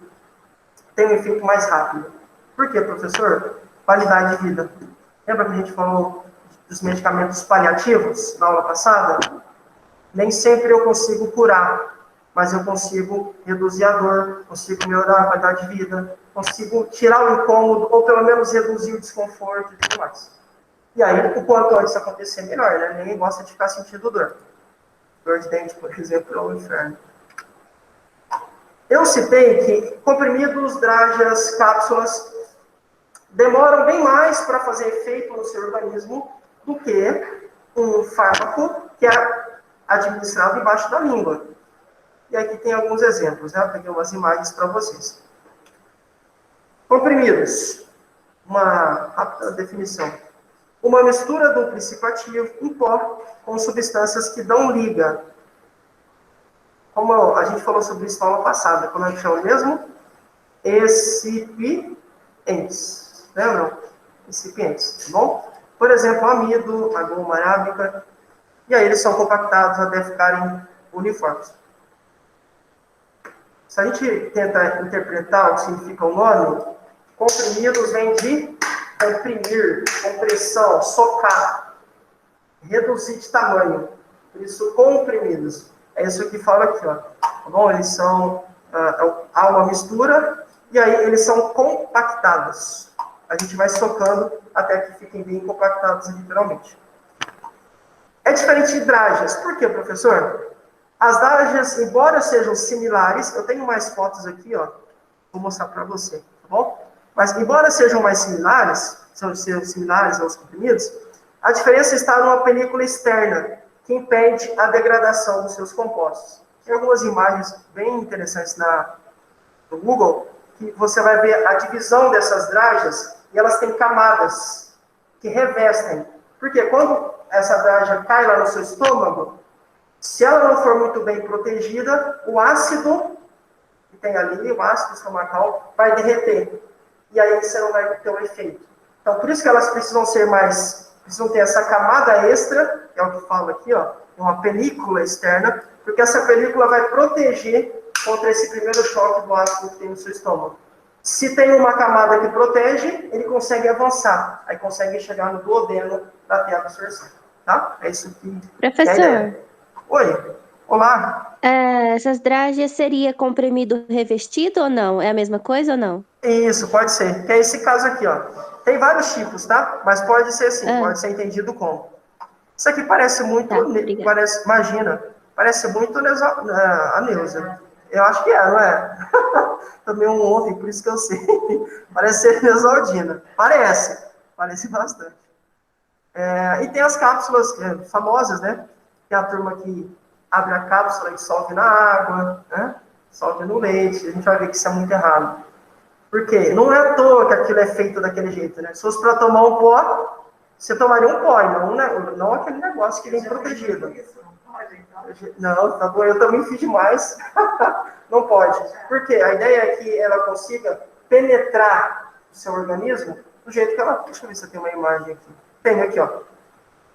tem um efeito mais rápido. Por quê, professor? Qualidade de vida. Lembra que a gente falou dos medicamentos paliativos na aula passada? Nem sempre eu consigo curar, mas eu consigo reduzir a dor, consigo melhorar a qualidade de vida, consigo tirar o incômodo, ou pelo menos reduzir o desconforto e tudo mais. E aí, o quanto antes acontecer, melhor, né? Ninguém gosta de ficar sentindo dor. Dor de dente, por exemplo, é um inferno. Eu citei que comprimidos, drágeas, cápsulas demoram bem mais para fazer efeito no seu organismo do que um fármaco que é administrado embaixo da língua. E aqui tem alguns exemplos, né? Eu peguei umas imagens para vocês. Comprimidos. Uma rápida definição. Uma mistura do princípio ativo em pó com substâncias que dão liga. Como a gente falou sobre isso na aula passada, como é que chama mesmo? Excipientes. Lembram? Excipientes, tá bom? Por exemplo, amido, a goma arábica. E aí eles são compactados até ficarem uniformes. Se a gente tenta interpretar o que significa o nome, comprimidos vem de comprimir, compressão, socar, reduzir de tamanho. Por isso, comprimidos. É isso que fala aqui, ó. Tá bom? Eles são... há uma mistura e aí eles são compactados. A gente vai socando até que fiquem bem compactados, literalmente. É diferente de drágeas. Por quê, professor? As drágeas, embora sejam similares, eu tenho mais fotos aqui, ó. Vou mostrar para você, tá bom? Mas, embora sejam mais similares, sejam similares aos comprimidos, a diferença está numa película externa, que impede a degradação dos seus compostos. Tem algumas imagens bem interessantes no Google, que você vai ver a divisão dessas drágeas, e elas têm camadas que revestem. Porque quando essa drágea cai lá no seu estômago, Se ela não for muito bem protegida, o ácido que tem ali, o ácido estomacal, vai derreter. E aí você não vai ter um efeito. Então, por isso que elas precisam ser mais, precisam ter essa camada extra, que é o que falo aqui, ó, uma película externa, porque essa película vai proteger contra esse primeiro choque do ácido que tem no seu estômago. Se tem uma camada que protege, ele consegue avançar, aí consegue chegar no duodeno para ter a absorção, tá? É isso que é a Professor, ideia. Oi, olá. essas drágeas seria comprimido revestido ou não? É a mesma coisa ou não? Isso, pode ser. Que é esse caso aqui, ó. Tem vários tipos, tá? Mas pode ser assim, Ah, pode ser entendido como. Isso aqui parece muito, tá, obrigada. imagina, parece muito a Neuza. Eu acho que é, não é? Também um ontem, por isso que eu sei. Parece ser Neusaldina. Parece bastante. E tem as cápsulas famosas, né? Tem a turma que abre a cápsula e dissolve na água, né? Dissolve no leite. A gente vai ver que isso é muito errado. Por quê? Não é à toa que aquilo é feito daquele jeito, né? Se fosse para tomar um pó, você tomaria um pó, não aquele negócio que vem protegido. Não, tá bom, eu também fiz demais. Não pode. Por quê? A ideia é que ela consiga penetrar o seu organismo do jeito que ela... Deixa eu ver se eu tenho uma imagem aqui. Tenho aqui, ó.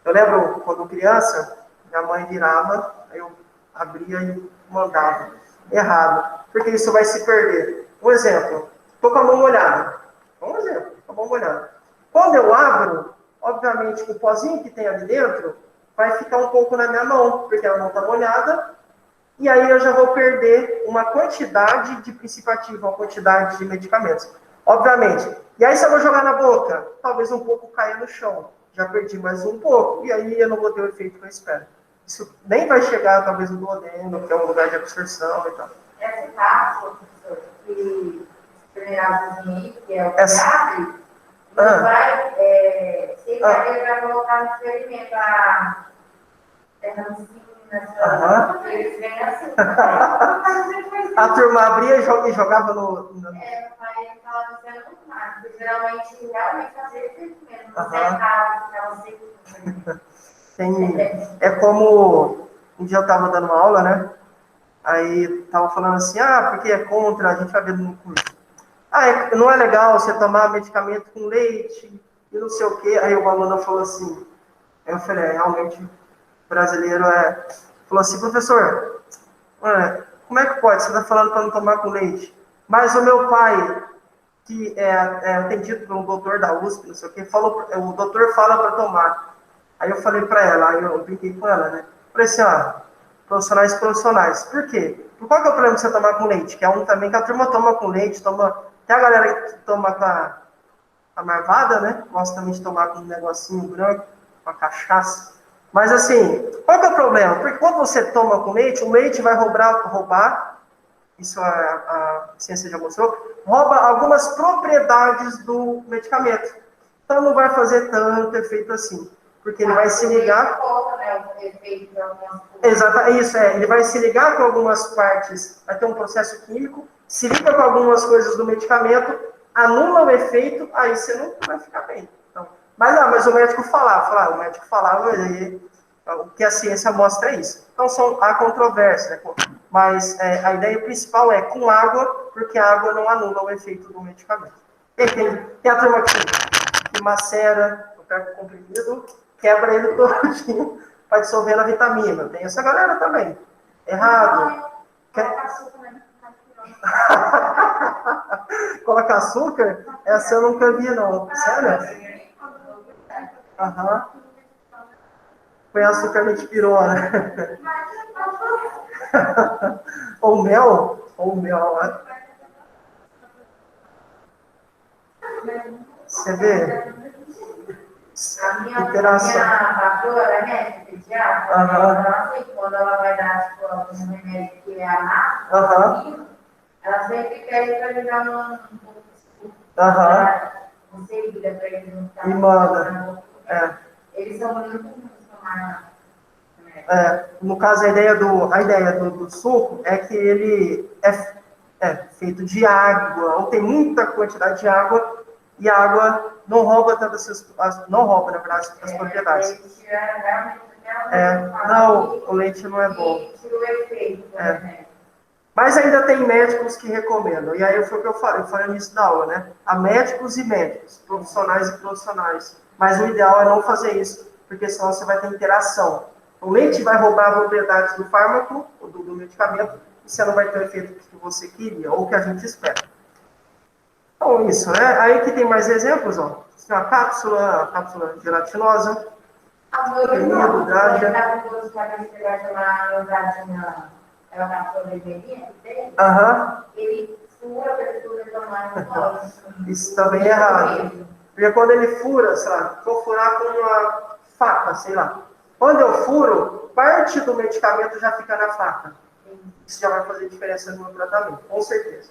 Eu lembro, quando criança, minha mãe virava, aí eu abria e mandava. Errado. Porque isso vai se perder. Um exemplo. Estou com a mão molhada. Um exemplo. Com a mão molhada. Quando eu abro, obviamente, o pozinho que tem ali dentro vai ficar um pouco na minha mão, porque a mão está molhada, e aí eu já vou perder uma quantidade de princípio ativo, uma quantidade de medicamentos. Obviamente. E aí, se eu vou jogar na boca, talvez um pouco caia no chão. Já perdi mais um pouco, e aí eu não vou ter o efeito que eu espero. Isso nem vai chegar, talvez, no duodeno, que é um lugar de absorção e tal. Essa cápsula, professor, que que é o que abre, não vai, você vai colocar no experimento eles vêm assim. A turma abria e jogava no... Vai falar no céu do mar, porque geralmente, realmente, fazer efeito mesmo, não secava, ficava seco. É como um dia eu estava dando uma aula, né? Aí tava falando assim, porque é contra, a gente vai ver no curso. Não é legal você tomar medicamento com leite e não sei o quê. Aí o aluno falou assim, aí eu falei, realmente, brasileiro falou assim, professor, como é que pode? Você está falando para não tomar com leite. Mas o meu pai, que é atendido por um doutor da USP, não sei o quê, o doutor fala para tomar. Aí eu falei para ela, aí eu brinquei com ela, né? Falei assim, profissionais. Por quê? Por qual que é o problema de você tomar com leite? Que é um também que a turma toma com leite, tem a galera que toma com a marvada, né? Gosta também de tomar com um negocinho branco, com a cachaça. Mas assim, qual que é o problema? Porque quando você toma com leite, o leite vai roubar isso a ciência já mostrou, rouba algumas propriedades do medicamento. Então não vai fazer tanto efeito assim. Porque ele vai se ligar. Exato, ele vai se ligar com algumas partes, vai ter um processo químico, se liga com algumas coisas do medicamento, anula o efeito, aí você não vai ficar bem. Então, mas o médico falava, o que a ciência mostra é isso. Então há controvérsia, né? Mas a ideia principal é com água, porque a água não anula o efeito do medicamento. Tem a turma que macera, pega o comprimido, quebra ele todinho para dissolver na vitamina. Tem essa galera também. Errado. Colocar açúcar? Essa eu nunca vi, não. Sério? Aham. Põe açúcar na dipirona. Ou mel? Né? Você vê? A minha patroa, né, pediatra, quando ela vai dar tipo, algum remédio que é amargo, ela sempre pede para me dar um pouco de suco. Você liga para eles não ficar. E manda. Eles são muito ruins tomar. No caso, a ideia do suco é que ele é feito de água, ou tem muita quantidade de água, e a água não rouba tantas, não rouba, na verdade, as propriedades. Não, o leite não é bom. Mas ainda tem médicos que recomendam. E aí foi o que eu falei nisso na aula, né? Há médicos e médicos, profissionais e profissionais. Mas o ideal é não fazer isso, porque senão você vai ter interação. O leite vai roubar a propriedade do fármaco, do medicamento, e você não vai ter o efeito que você queria, ou que a gente espera. Então, isso, né? Aí que tem mais exemplos, ó. Tem a cápsula gelatinosa. Comprimido, Drágia. É uma cápsula vermelhinha que tem? Ele fura para ele tomar no Isso também é errado. Porque quando ele fura, sei lá, vou furar com uma faca, sei lá. Quando eu furo, parte do medicamento já fica na faca. Isso já vai fazer diferença no meu tratamento, com certeza.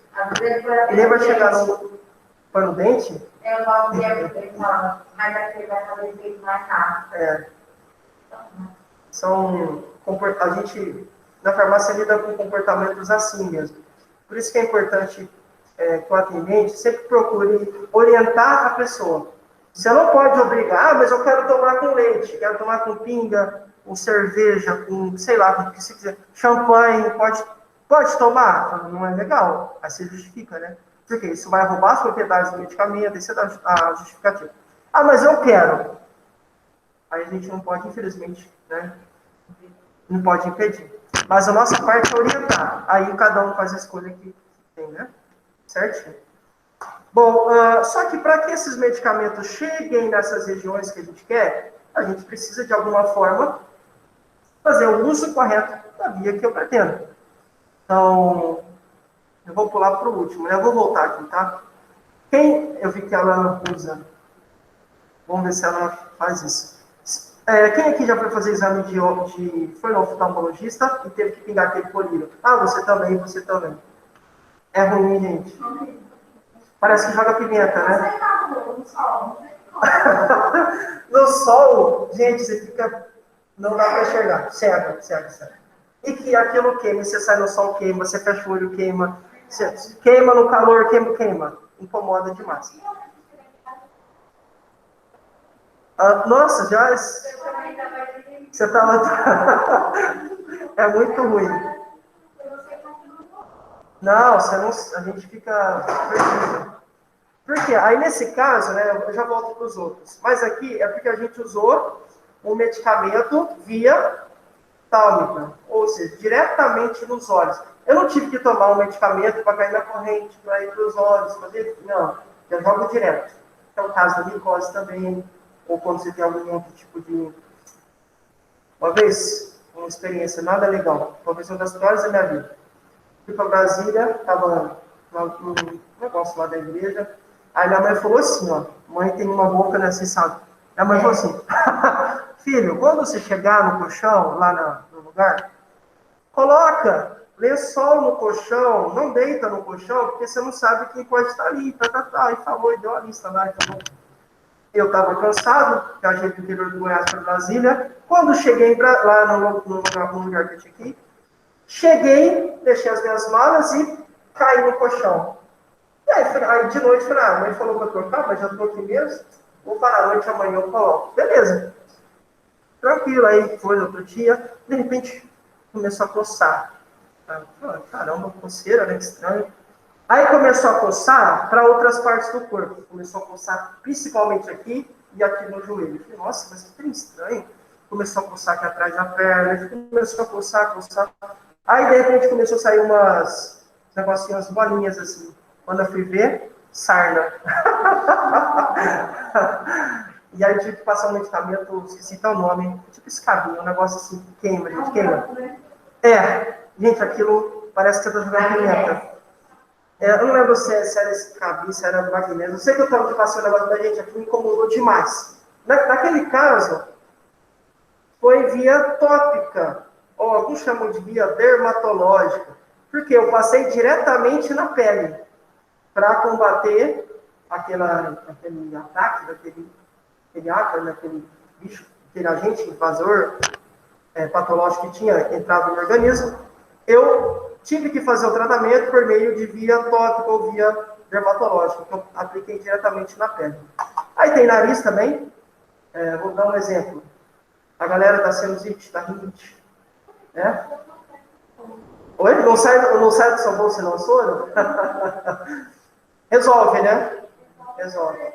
E nem vai chegar no dente? É o nome dele, fala, mas aqui vai fazer efeito mais rápido. A gente, na farmácia, lida com comportamentos assim mesmo. Por isso que é importante que o atendente sempre procure orientar a pessoa. Você não pode obrigar, mas eu quero tomar com leite, quero tomar com pinga, com cerveja, com, sei lá, com o que você quiser. Champanhe, pode tomar? Não é legal. Aí você justifica, né? Porque isso vai roubar as propriedades do medicamento, aí você dá a justificativa. Ah, mas eu quero. Aí a gente não pode, infelizmente, né? Não pode impedir. Mas a nossa parte é orientar. Aí cada um faz a escolha que tem, né? Certinho? Bom, só que para que esses medicamentos cheguem nessas regiões que a gente quer, a gente precisa, de alguma forma, fazer o uso correto da via que eu pretendo. Então, eu vou pular para o último, né? Eu vou voltar aqui, tá? Eu vi que ela usa. Vamos ver se ela faz isso. Quem aqui já foi fazer exame foi no oftalmologista e teve que pingar aquele colírio? Ah, você também. É ruim, gente. Parece que joga pimenta, né? No sol, gente, você fica... Não dá para enxergar. Cega. E que aquilo queima, você sai no sol, queima, você fecha o olho, queima. Você queima no calor, queima. Incomoda demais. Nossa, já... Você tá... É muito ruim. Não, a gente fica perdido. Por quê? Aí, nesse caso, né, eu já volto para os outros. Mas aqui é porque a gente usou um medicamento via tálmica, ou seja, diretamente nos olhos. Eu não tive que tomar um medicamento para cair na corrente, para ir para os olhos, não, já jogo direto. É o caso da micose também, ou quando você tem algum outro tipo de... Uma vez, uma experiência nada legal, talvez uma das piores da minha vida. Fui para Brasília, estava num negócio lá da igreja. Aí minha mãe falou assim, ó, mãe tem uma boca, né, você sabe. Minha mãe falou assim, filho, quando você chegar no colchão, lá no lugar, coloca lençol no colchão, não deita no colchão, porque você não sabe quem pode estar ali, E falou, e deu a lista lá, então... Eu estava cansado, viajei do interior do Goiás para Brasília. Quando cheguei lá no lugar que eu tinha que ir, cheguei, deixei as minhas malas e caí no colchão. E aí de noite, falei, a mãe falou para trocar, mas já estou aqui mesmo, vou parar a noite, amanhã eu coloco. Beleza. Tranquilo, aí foi outro dia, de repente começou a coçar. Caramba, coceira, né? Estranho. Aí começou a coçar para outras partes do corpo. Começou a coçar principalmente aqui e aqui no joelho. Falei, nossa, mas que trem estranho. Começou a coçar aqui atrás da perna, começou a coçar. Aí, de repente, começou a sair umas negocinhas, bolinhas assim. Quando eu fui ver, sarna. E aí, eu tive que passar um medicamento, esqueci até o nome, tipo escabinho, um negócio assim que queima, gente, queima. Gente, aquilo parece que você está jogando pimenta. Eu não lembro se era escabinho, se era magnésio. Eu sei que eu estava passando um negócio da gente, aquilo me incomodou demais. Naquele caso, foi via tópica, ou alguns chamam de via dermatológica, porque eu passei diretamente na pele para combater aquele ataque, aquele ácaro, aquele bicho, aquele agente invasor patológico que tinha entrado no organismo. Eu tive que fazer o tratamento por meio de via tópica ou via dermatológica, que eu apliquei diretamente na pele. Aí tem nariz também. Vou dar um exemplo. A galera da sinusite, da rinite, né? Oi? Não sai do seu bolso não, soro? Resolve, né? Resolve.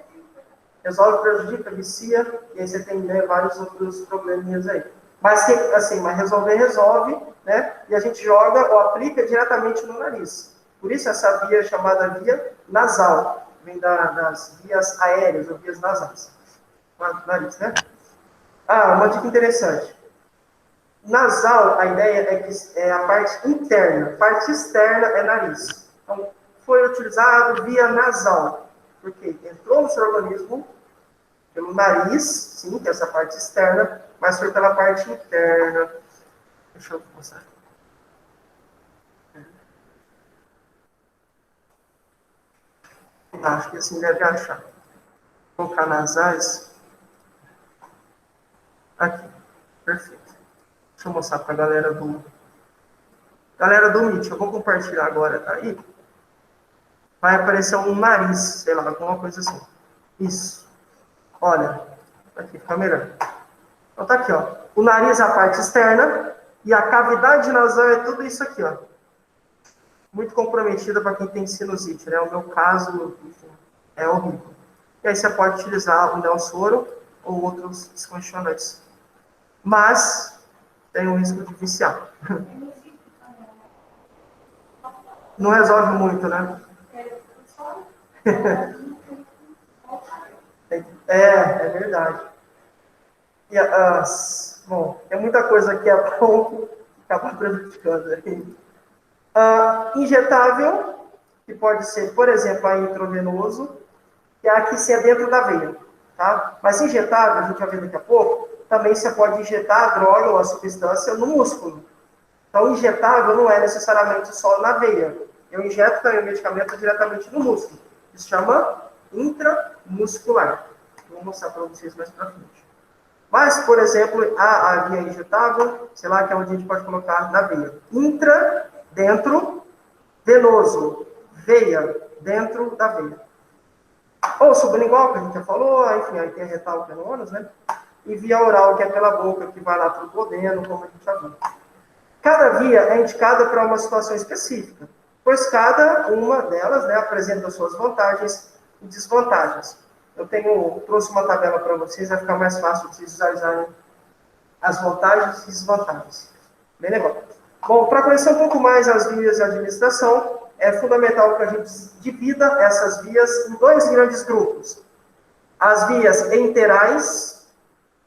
Resolve, prejudica, vicia, e aí você tem, né, vários outros probleminhas aí. Mas, assim, mas resolve, né? E a gente joga ou aplica diretamente no nariz. Por isso essa via é chamada via nasal. Vem das vias aéreas ou vias nasais. Nariz, né? Ah, uma dica interessante. Nasal, a ideia é que é a parte interna. A parte externa é nariz. Então, foi utilizado via nasal. Porque entrou no seu organismo pelo nariz, sim, que é essa parte externa, mas foi pela parte interna. Deixa eu mostrar. Acho que assim deve achar. Vou colocar nasais. Aqui. Perfeito. Deixa eu mostrar para a galera do... Galera do Meet, eu vou compartilhar agora, tá aí? Vai aparecer um nariz, sei lá, alguma coisa assim. Isso. Olha. Aqui, câmera. Então tá aqui, ó. O nariz é a parte externa e a cavidade nasal é tudo isso aqui, ó. Muito comprometida para quem tem sinusite, né? O meu caso, enfim, é horrível. E aí você pode utilizar o Neosoro ou outros descongestionantes. Mas tem o risco de viciar. Não resolve muito, né? É verdade. E, bom, tem muita coisa que é bom que acaba prejudicando. Injetável, que pode ser, por exemplo, a intravenoso, que é aqui se é dentro da veia, tá? Mas injetável, a gente vai ver daqui a pouco, também você pode injetar a droga ou a substância no músculo. Então, injetável não é necessariamente só na veia. Eu injeto também o medicamento diretamente no músculo. Isso chama intramuscular. Vou mostrar para vocês mais para frente. Mas, por exemplo, a via injetável, sei lá, que é onde a gente pode colocar na veia. Intra, dentro, venoso, veia, dentro da veia. Ou sublingual, que a gente já falou, enfim, aí tem a retal, que é no ônus, né? E via oral, que é pela boca, que vai lá para o duodeno, como a gente já viu. Cada via é indicada para uma situação específica, pois cada uma delas, né, apresenta suas vantagens e desvantagens. Eu trouxe uma tabela para vocês, vai ficar mais fácil de vocês visualizarem as vantagens e desvantagens. Bem legal. Bom, para conhecer um pouco mais as vias de administração, é fundamental que a gente divida essas vias em dois grandes grupos. As vias enterais,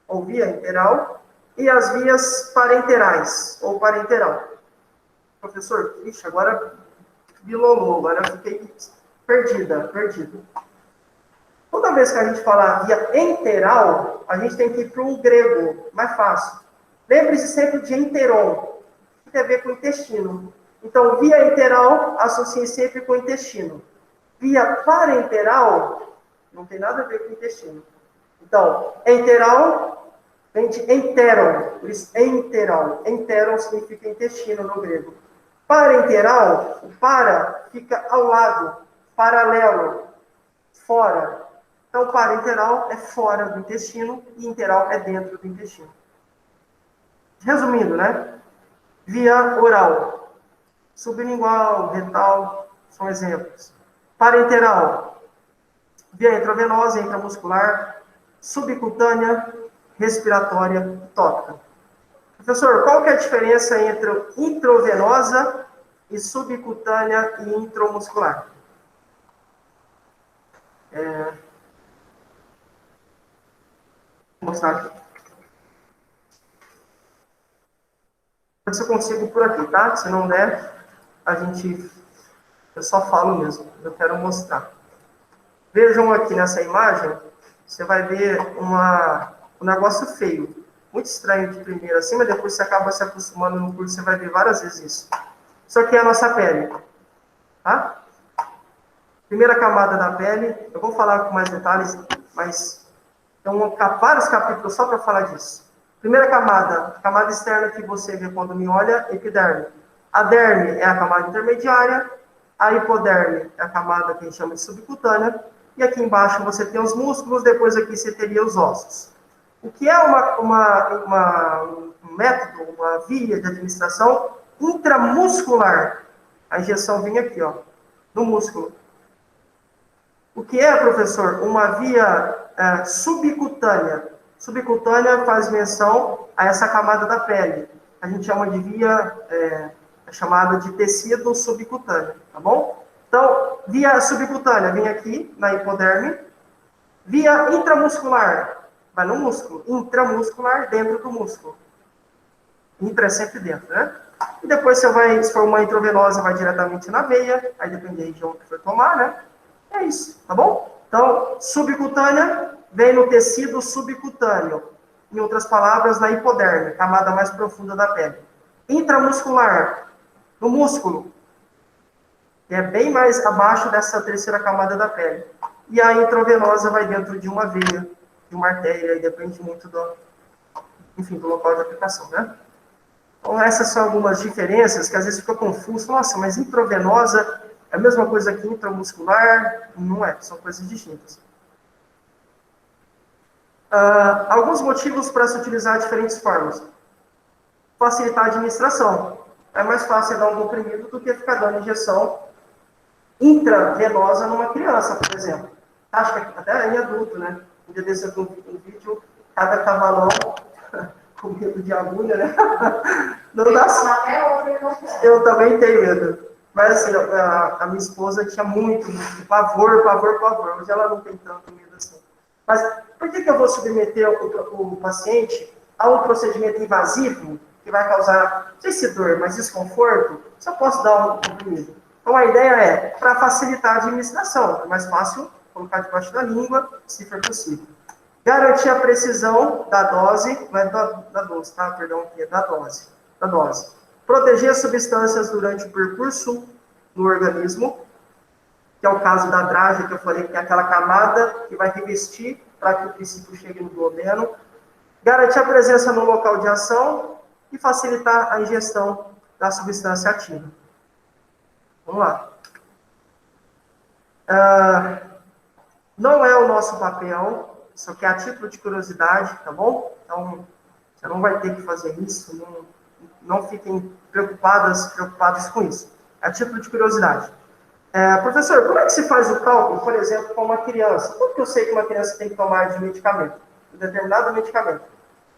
ou via enteral, e as vias parenterais, ou parenteral. Professor, ixi, agora bilolou, agora eu fiquei perdido. Toda vez que a gente fala via enteral, a gente tem que ir para um grego, mais fácil. Lembre-se sempre de enteron, que tem a ver com o intestino. Então, via enteral, associe sempre com o intestino. Via parenteral, não tem nada a ver com o intestino. Então, enteral vem de enteron, por isso enteral. Enteron significa intestino no grego. Parenteral, o para fica ao lado, paralelo, fora. Então, parenteral é fora do intestino e enteral é dentro do intestino. Resumindo, né? Via oral, sublingual, retal, são exemplos. Parenteral, via intravenosa, intramuscular, subcutânea, respiratória e tópica. Professor, qual que é a diferença entre intravenosa e subcutânea e intramuscular? Vou mostrar aqui. Se eu consigo por aqui, tá? Se não der, eu só falo mesmo. Eu quero mostrar. Vejam aqui nessa imagem, você vai ver um negócio feio. Muito estranho de primeira assim, mas depois você acaba se acostumando no curso, você vai ver várias vezes isso. Isso aqui é a nossa pele, tá? Primeira camada da pele, eu vou falar com mais detalhes, mas tem vários capítulos só para falar disso. Primeira camada externa que você vê quando me olha, epiderme. A derme é a camada intermediária, a hipoderme é a camada que a gente chama de subcutânea, e aqui embaixo você tem os músculos, depois aqui você teria os ossos. O que é um método, uma via de administração intramuscular? A injeção vem aqui, ó, no músculo. O que é, professor? Uma via subcutânea. Subcutânea faz menção a essa camada da pele. A gente chama de via chamada de tecido subcutâneo, tá bom? Então, via subcutânea vem aqui na hipoderme. Via intramuscular vai no músculo. Intramuscular dentro do músculo. Intra é sempre dentro, né? E depois você vai, se for uma intravenosa, vai diretamente na veia. Aí depende da região que for tomar, né? É isso, tá bom? Então, subcutânea vem no tecido subcutâneo. Em outras palavras, na hipoderme, camada mais profunda da pele. Intramuscular, no músculo, que é bem mais abaixo dessa terceira camada da pele. E a intravenosa vai dentro de uma veia, de uma artéria, e depende muito do local de aplicação, né? Então, essas são algumas diferenças que às vezes fica confuso. Nossa, mas intravenosa é a mesma coisa que intramuscular? Não é, são coisas distintas. Alguns motivos para se utilizar diferentes formas. Facilitar a administração. É mais fácil dar um comprimido do que ficar dando injeção intravenosa numa criança, por exemplo. Acho que até em adulto, né? Um dia desse eu vi um vídeo, cada cavalão com medo de agulha, né? Não dá certo. Eu também tenho medo. Mas assim, a minha esposa tinha muito pavor. Hoje ela não tem tanto medo assim. Mas por que eu vou submeter o paciente a um procedimento invasivo que vai causar, não sei se dor, mas desconforto? Se eu posso dar um comprimido. Então a ideia é, para facilitar a administração, é mais fácil colocar debaixo da língua, se for possível. Garantir a precisão da dose, não é da dose, tá? Perdão, é da dose. Proteger as substâncias durante o percurso no organismo, que é o caso da drágia, que eu falei, que é aquela camada que vai revestir para que o princípio chegue no duodeno. Garantir a presença no local de ação e facilitar a ingestão da substância ativa. Vamos lá. Não é o nosso papel, isso aqui é a título de curiosidade, tá bom? Então, você não vai ter que fazer isso, não fiquem preocupados com isso. É a título de curiosidade. Professor, como é que se faz o cálculo, por exemplo, com uma criança? Como que eu sei que uma criança tem que tomar de medicamento? De determinado medicamento.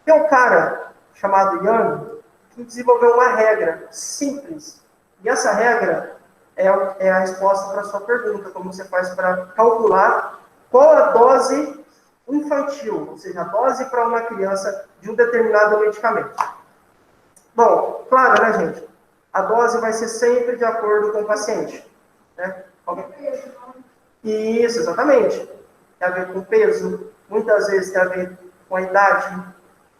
Tem um cara chamado Young que desenvolveu uma regra simples. E essa regra é a resposta para a sua pergunta, como você faz para calcular qual a dose infantil, ou seja, a dose para uma criança de um determinado medicamento. Bom, claro, né, gente? A dose vai ser sempre de acordo com o paciente. Né? Isso, exatamente. Tem a ver com peso, muitas vezes tem a ver com a idade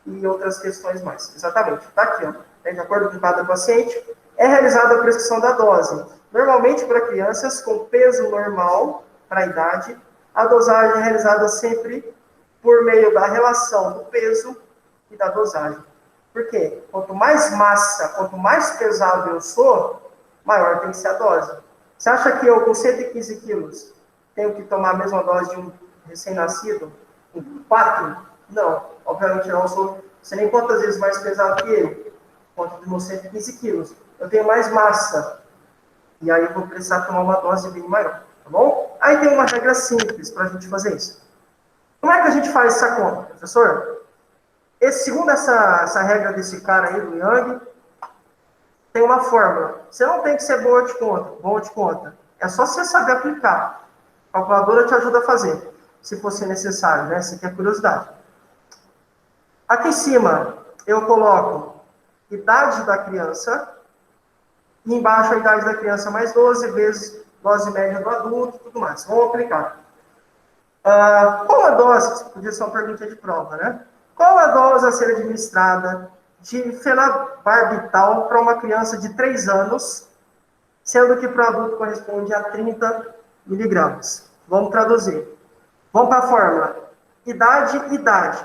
e outras questões mais. Exatamente. Está aqui, ó. De acordo com cada paciente, é realizada a prescrição da dose. Normalmente para crianças com peso normal para a idade, a dosagem é realizada sempre por meio da relação do peso e da dosagem. Por quê? Quanto mais massa, quanto mais pesado eu sou, maior tem que ser a dose. Você acha que eu, com 115 quilos, tenho que tomar a mesma dose de um recém-nascido? Com 4? Não, obviamente não. Não sei nem quantas vezes mais pesado que ele, quanto de meus 115 quilos. Eu tenho mais massa. E aí eu vou precisar tomar uma dose bem maior, tá bom? Aí tem uma regra simples para a gente fazer isso. Como é que a gente faz essa conta, professor? Segundo essa regra desse cara aí, do Young, tem uma fórmula. Você não tem que ser boa de conta. É só você saber aplicar. A calculadora te ajuda a fazer, se fosse necessário, né? Se quer curiosidade. Aqui em cima, eu coloco idade da criança, e embaixo a idade da criança mais 12 vezes dose média do adulto e tudo mais. Vamos aplicar. Qual a dose? Podia ser uma pergunta de prova, né? Qual a dose a ser administrada de fenobarbital para uma criança de 3 anos, sendo que para o adulto corresponde a 30 miligramas? Vamos traduzir. Vamos para a fórmula. Idade.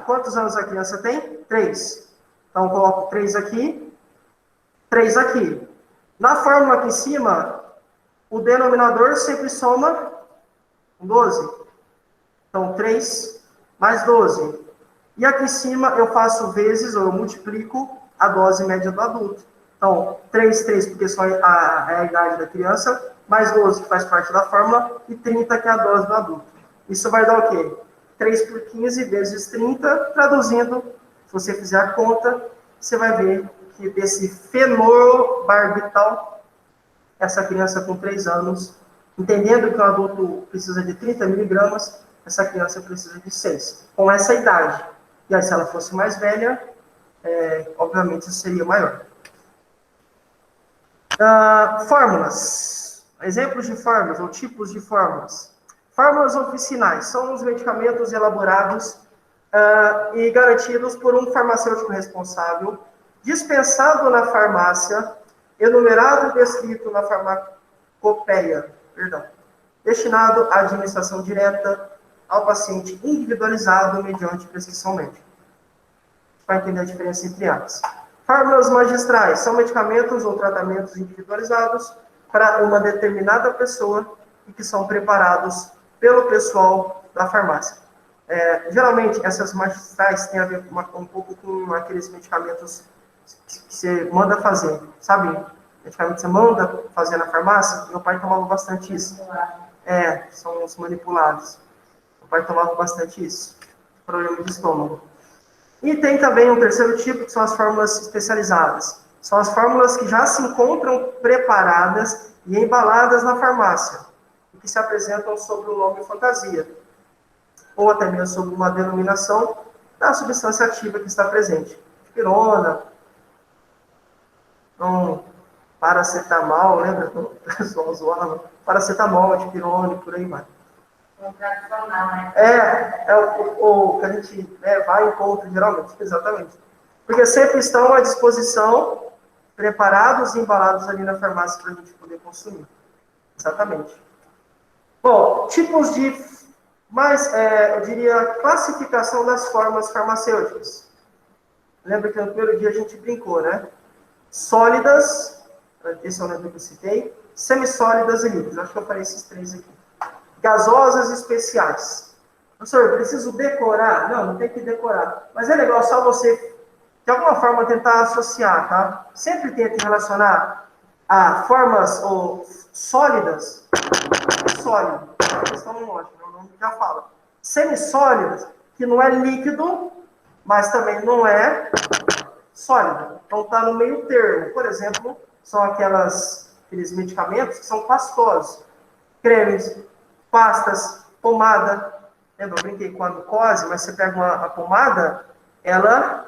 Quantos anos a criança tem? 3. Então, coloco 3 aqui, 3 aqui. Na fórmula aqui em cima, o denominador sempre soma 12. Então, 3 mais 12. E aqui em cima eu faço vezes, ou eu multiplico a dose média do adulto. Então, 3, porque só é a idade da criança, mais 12, que faz parte da fórmula, e 30, que é a dose do adulto. Isso vai dar o quê? 3 por 15 vezes 30, traduzindo, se você fizer a conta, você vai ver que desse fenobarbital, essa criança com 3 anos, entendendo que o adulto precisa de 30 miligramas, essa criança precisa de 6, com essa idade. E aí, se ela fosse mais velha, obviamente isso seria maior. Fórmulas. Exemplos de fórmulas, ou tipos de fórmulas. Fórmulas oficinais são os medicamentos elaborados e garantidos por um farmacêutico responsável, dispensado na farmácia, enumerado e descrito na farmacopeia, destinado à administração direta ao paciente individualizado mediante prescrição médica. Para entender a diferença entre elas. Fórmulas magistrais são medicamentos ou tratamentos individualizados para uma determinada pessoa e que são preparados pelo pessoal da farmácia. Geralmente, essas magistrais têm a ver um pouco com aqueles medicamentos que você manda fazer, sabe? Medicamentos que você manda fazer na farmácia. Meu pai tomava bastante isso. São os manipulados. Meu pai tomava bastante isso. Problema de estômago. E tem também um terceiro tipo, que são as fórmulas especializadas. São as fórmulas que já se encontram preparadas e embaladas na farmácia, e que se apresentam sob o nome fantasia, ou até mesmo sob uma denominação da substância ativa que está presente. Pirona, paracetamol, lembra? O pessoal zoava. Paracetamol, dipirona, por aí vai. Tradicional, né? O que a gente vai e encontra geralmente, exatamente. Porque sempre estão à disposição, preparados e embalados ali na farmácia para a gente poder consumir. Exatamente. Bom, tipos de, eu diria, classificação das formas farmacêuticas. Lembra que no primeiro dia a gente brincou, né? Sólidas, esse é o nome que eu citei, semissólidas e líquidas. Acho que eu falei esses 3 aqui. Gasosas especiais. Professor, eu preciso decorar? Não tem que decorar. Mas é legal só você, de alguma forma, tentar associar, tá? Sempre tente relacionar a formas ou sólidas, sólido, é uma questão lógica, o nome já fala. Semissólidas, que não é líquido, mas também não é sólido. Então está no meio termo. Por exemplo, são aqueles medicamentos que são pastosos. Cremes, pastas, pomada. Lembra, eu brinquei com a glicose, mas você pega a pomada, ela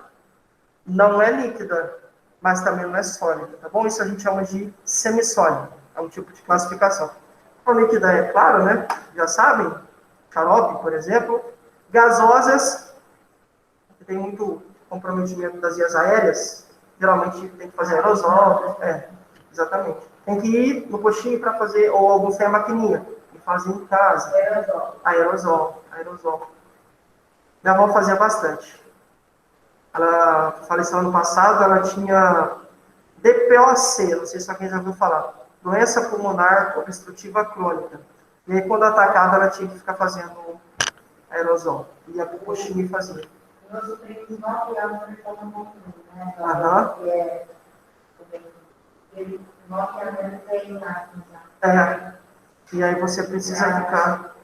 não é líquida, mas também não é sólida, tá bom? Isso a gente chama de semissólida. É um tipo de classificação. A líquida é claro, né? Já sabem. Xarope, por exemplo. Gasosas, que tem muito comprometimento das vias aéreas, geralmente tem que fazer aerosol. Exatamente. Tem que ir no postinho para fazer, ou alguns têm a maquininha. Fazem em casa. Aerosol. Minha avó fazia bastante. Ela faleceu ano passado, ela tinha DPOC, não sei se alguém já ouviu falar. Doença pulmonar obstrutiva crônica. E aí, quando atacava, ela tinha que ficar fazendo aerosol. Ia pro postinho e fazia. Meus primos 9 anos ele toma um pouquinho, né? Ele 9 anos ele tem máquina. E aí você precisa ficar...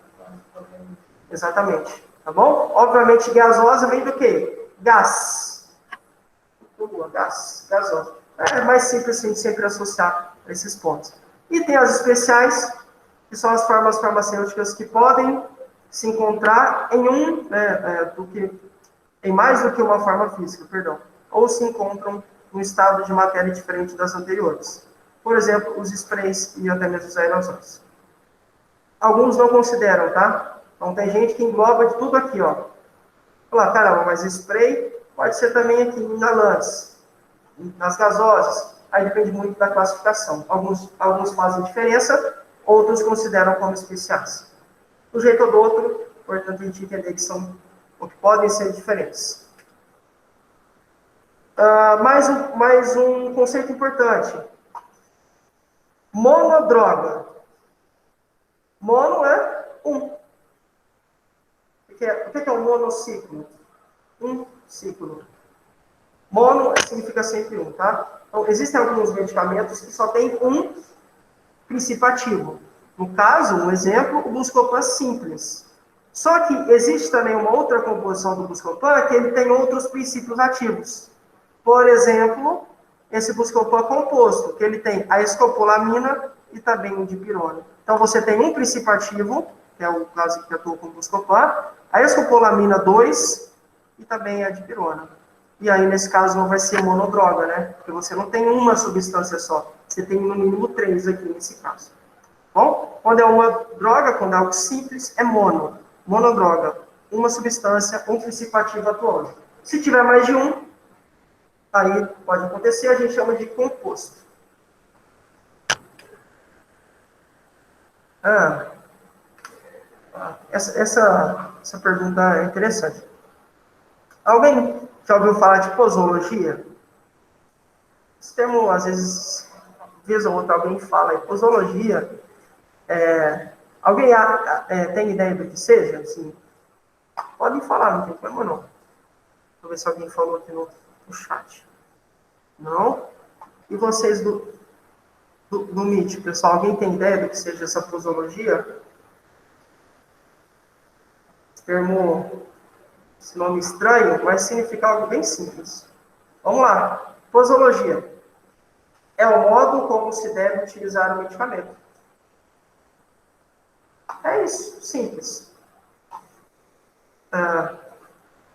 Exatamente. Tá bom? Obviamente, gasosa vem do quê? Gás. Gasosa. É mais simples assim, sempre associar esses pontos. E tem as especiais, que são as formas farmacêuticas que podem se encontrar em mais do que uma forma física, ou se encontram em um estado de matéria diferente das anteriores. Por exemplo, os sprays e até mesmo os aerossóis. Alguns não consideram, tá? Então tem gente que engloba de tudo aqui, ó. Fala, caramba, mas spray pode ser também aqui em inhalantes, nas gasosas. Aí depende muito da classificação. Alguns fazem diferença, outros consideram como especiais. Do jeito ou do outro, portanto, a gente entender que são ou que podem ser diferentes. Mais um conceito importante. Monodroga. Mono é um. O que é um monociclo? um ciclo. Mono significa sempre um, tá? Então, existem alguns medicamentos que só tem um princípio ativo. No caso, um exemplo, o Buscopan simples. Só que existe também uma outra composição do Buscopan que ele tem outros princípios ativos. Por exemplo, esse Buscopan composto, que ele tem a escopolamina e também o dipirona. Então, você tem um princípio ativo, que é o caso que eu estou com o Buscopan, a escopolamina 2 e também a dipirona. E aí, nesse caso, não vai ser monodroga, né? Porque você não tem uma substância só. Você tem, no mínimo, 3 aqui nesse caso. Bom, quando é uma droga, quando é algo simples, é mono. Monodroga. Uma substância, um princípio ativo atuante. Se tiver mais de um, aí pode acontecer, a gente chama de composto. Essa pergunta é interessante. Alguém já ouviu falar de posologia? Esse termo, às vezes, vez ou outra, alguém fala em posologia. Alguém tem ideia do que seja? Assim, podem falar, não tem problema não. Deixa eu ver se alguém falou aqui no chat. Não? E vocês do MIT, pessoal, alguém tem ideia do que seja essa posologia? Esse nome estranho, mas significa algo bem simples. Vamos lá. Posologia é o modo como se deve utilizar o medicamento. É isso, simples.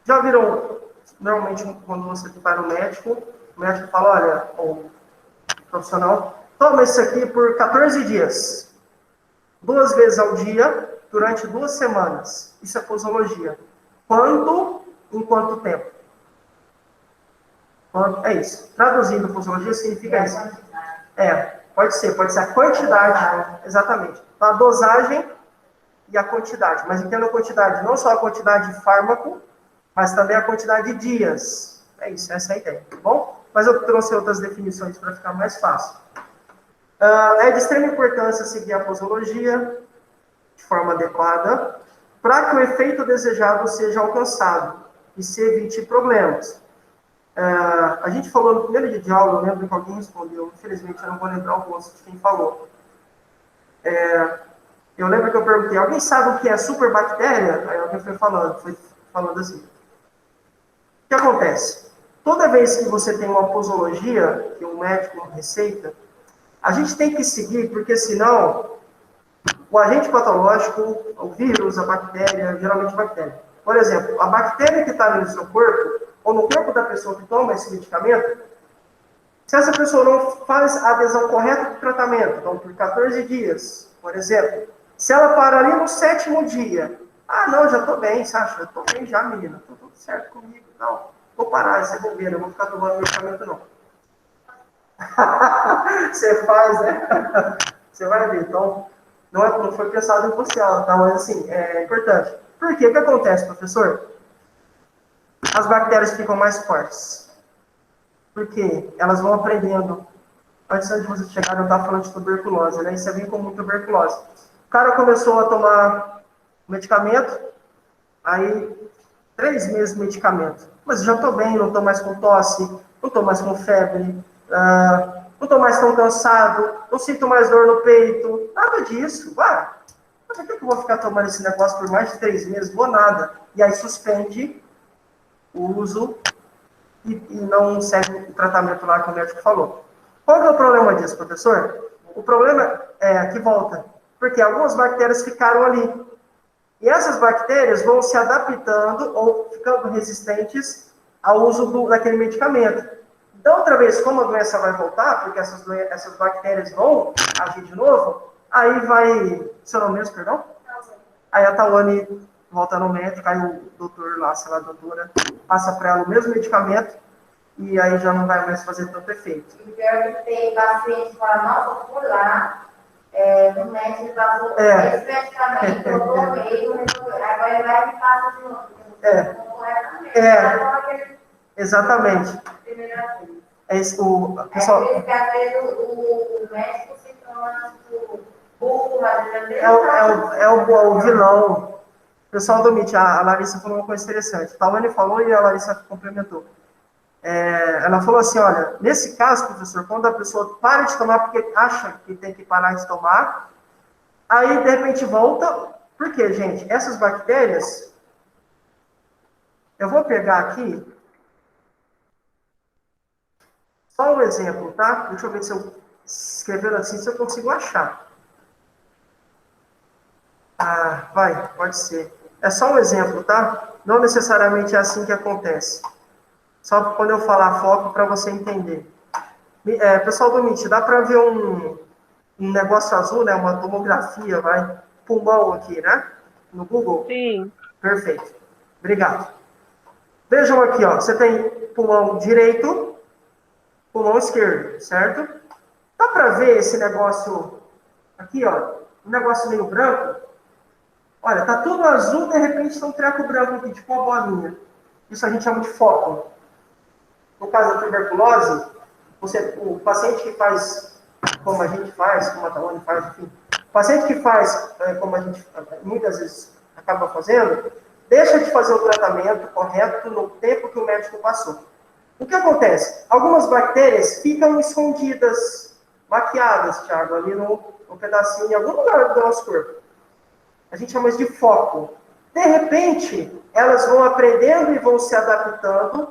Já viram, normalmente, quando você vai no médico, o médico fala, olha, o profissional, toma isso aqui por 14 dias. 2 vezes ao dia, durante 2 semanas. Isso é posologia. Quanto? Em quanto tempo? É isso. Traduzindo, posologia significa isso. Pode ser a quantidade, exatamente. A dosagem e a quantidade. Mas entenda a quantidade, não só a quantidade de fármaco, mas também a quantidade de dias. É isso, essa é a ideia, tá bom? Mas eu trouxe outras definições para ficar mais fácil. É de extrema importância seguir a posologia de forma adequada para que o efeito desejado seja alcançado e se evite problemas. A gente falou no primeiro dia de aula, eu lembro que alguém respondeu, infelizmente eu não vou lembrar o rosto de quem falou. Eu lembro que eu perguntei, alguém sabe o que é superbactéria? Aí alguém foi falando assim. O que acontece? Toda vez que você tem uma posologia, que um médico receita, a gente tem que seguir, porque senão o agente patológico, o vírus, a bactéria, geralmente a bactéria. Por exemplo, a bactéria que está no seu corpo, ou no corpo da pessoa que toma esse medicamento, se essa pessoa não faz a adesão correta do tratamento, então por 14 dias, por exemplo, se ela para ali no 7º dia, não, já estou bem, você acha? Eu estou bem já, menina, estou tudo certo comigo, não, vou parar essa bobeira, não vou ficar tomando medicamento não. Você faz, né? Você vai ver, então, não foi pensado em você, tá? Mas assim, é importante. Por quê? O que acontece, professor? As bactérias ficam mais fortes. Porque elas vão aprendendo. Antes de você chegar, eu estava falando de tuberculose, né? Isso é bem comum, tuberculose. O cara começou a tomar medicamento, aí 3 meses de medicamento. Mas já estou bem, não estou mais com tosse, não estou mais com febre, não estou mais tão cansado, não sinto mais dor no peito, nada disso. Mas por que eu vou ficar tomando esse negócio por mais de 3 meses? Vou nada. E aí suspende o uso e não segue o tratamento lá que o médico falou. Qual que é o problema disso, professor? O problema é que volta, porque algumas bactérias ficaram ali. E essas bactérias vão se adaptando ou ficando resistentes ao uso daquele medicamento. Então, outra vez, como a doença vai voltar, porque essas bactérias vão agir de novo, aí vai... Seu nome mesmo, perdão? Aí a Tawane volta no médico, aí o doutor lá, sei lá, a doutora, passa para ela o mesmo medicamento e aí já não vai mais fazer tanto efeito. E pior que tem paciente que fala, nossa, fui lá, no médico passou esse medicamento, eu tomei, agora ele vai me passar de novo. Exatamente. O pessoal... É por isso que às vezes o médico se torna burro, é o vilão. Pessoal do MIT, a Larissa falou uma coisa interessante. A Tawane falou e a Larissa complementou. Ela falou assim, olha, nesse caso, professor, quando a pessoa para de tomar porque acha que tem que parar de tomar, aí, de repente, volta. Por quê, gente? Essas bactérias, eu vou pegar aqui, só um exemplo, tá? Deixa eu ver se eu escrevendo assim, se eu consigo achar. Pode ser. É só um exemplo, tá? Não necessariamente é assim que acontece. Só quando eu falar foco para você entender. Pessoal do MIT, dá para ver um negócio azul, né? Uma tomografia, pulmão aqui, né? No Google? Sim. Perfeito. Obrigado. Vejam aqui, ó. Você tem pulmão direito, pulmão esquerdo, certo? Dá para ver esse negócio aqui, ó? Um negócio meio branco? Olha, tá tudo azul, de repente tem um treco branco aqui, tipo uma bolinha. Isso a gente chama de foco. No caso da tuberculose, o paciente que faz como a gente faz, como a Tawane faz, enfim, o paciente que faz como a gente muitas vezes acaba fazendo, deixa de fazer o tratamento correto no tempo que o médico passou. O que acontece? Algumas bactérias ficam escondidas, maquiadas, Thiago, ali no pedacinho, em algum lugar do nosso corpo. A gente chama isso de foco. De repente, elas vão aprendendo e vão se adaptando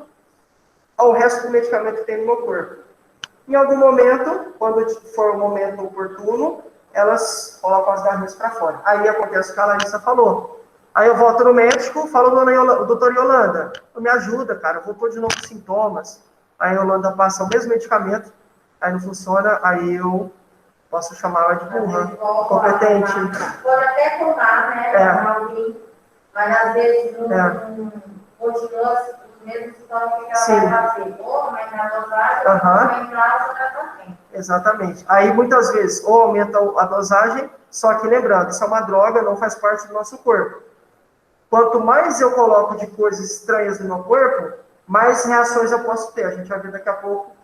ao resto do medicamento que tem no meu corpo. Em algum momento, quando for o momento oportuno, elas colocam as garrinhas para fora. Aí acontece o que a Larissa falou. Aí eu volto no médico, falo, doutor Yolanda, me ajuda, cara, eu vou pôr de novo sintomas. Aí a Yolanda passa o mesmo medicamento, aí não funciona, aí eu posso chamar ela de burra, competente. Pode até tomar, né? Mas às vezes não continua os mesmos sintomas que ela vai fazer. Ou aumenta a dosagem, ou aumenta o tratamento. Exatamente. Aí muitas vezes, ou aumenta a dosagem, só que lembrando, isso é uma droga, não faz parte do nosso corpo. Quanto mais eu coloco de coisas estranhas no meu corpo, mais reações eu posso ter. A gente vai ver daqui a pouco,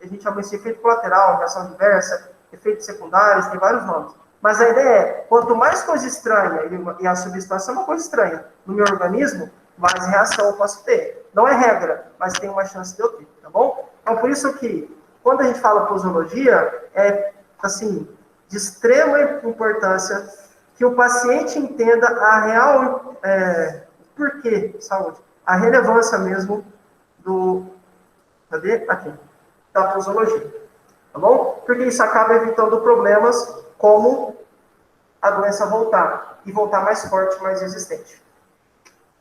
a gente chama esse efeito colateral, reação adversa, efeitos secundários, tem vários nomes. Mas a ideia é, quanto mais coisa estranha, e a substância é uma coisa estranha, no meu organismo, mais reação eu posso ter. Não é regra, mas tem uma chance de eu ter, tá bom? Então, por isso que, quando a gente fala posologia, é, assim, de extrema importância que o paciente entenda a real, porquê, saúde, a relevância mesmo da posologia. Tá bom? Porque isso acaba evitando problemas como a doença voltar. E voltar mais forte, mais resistente.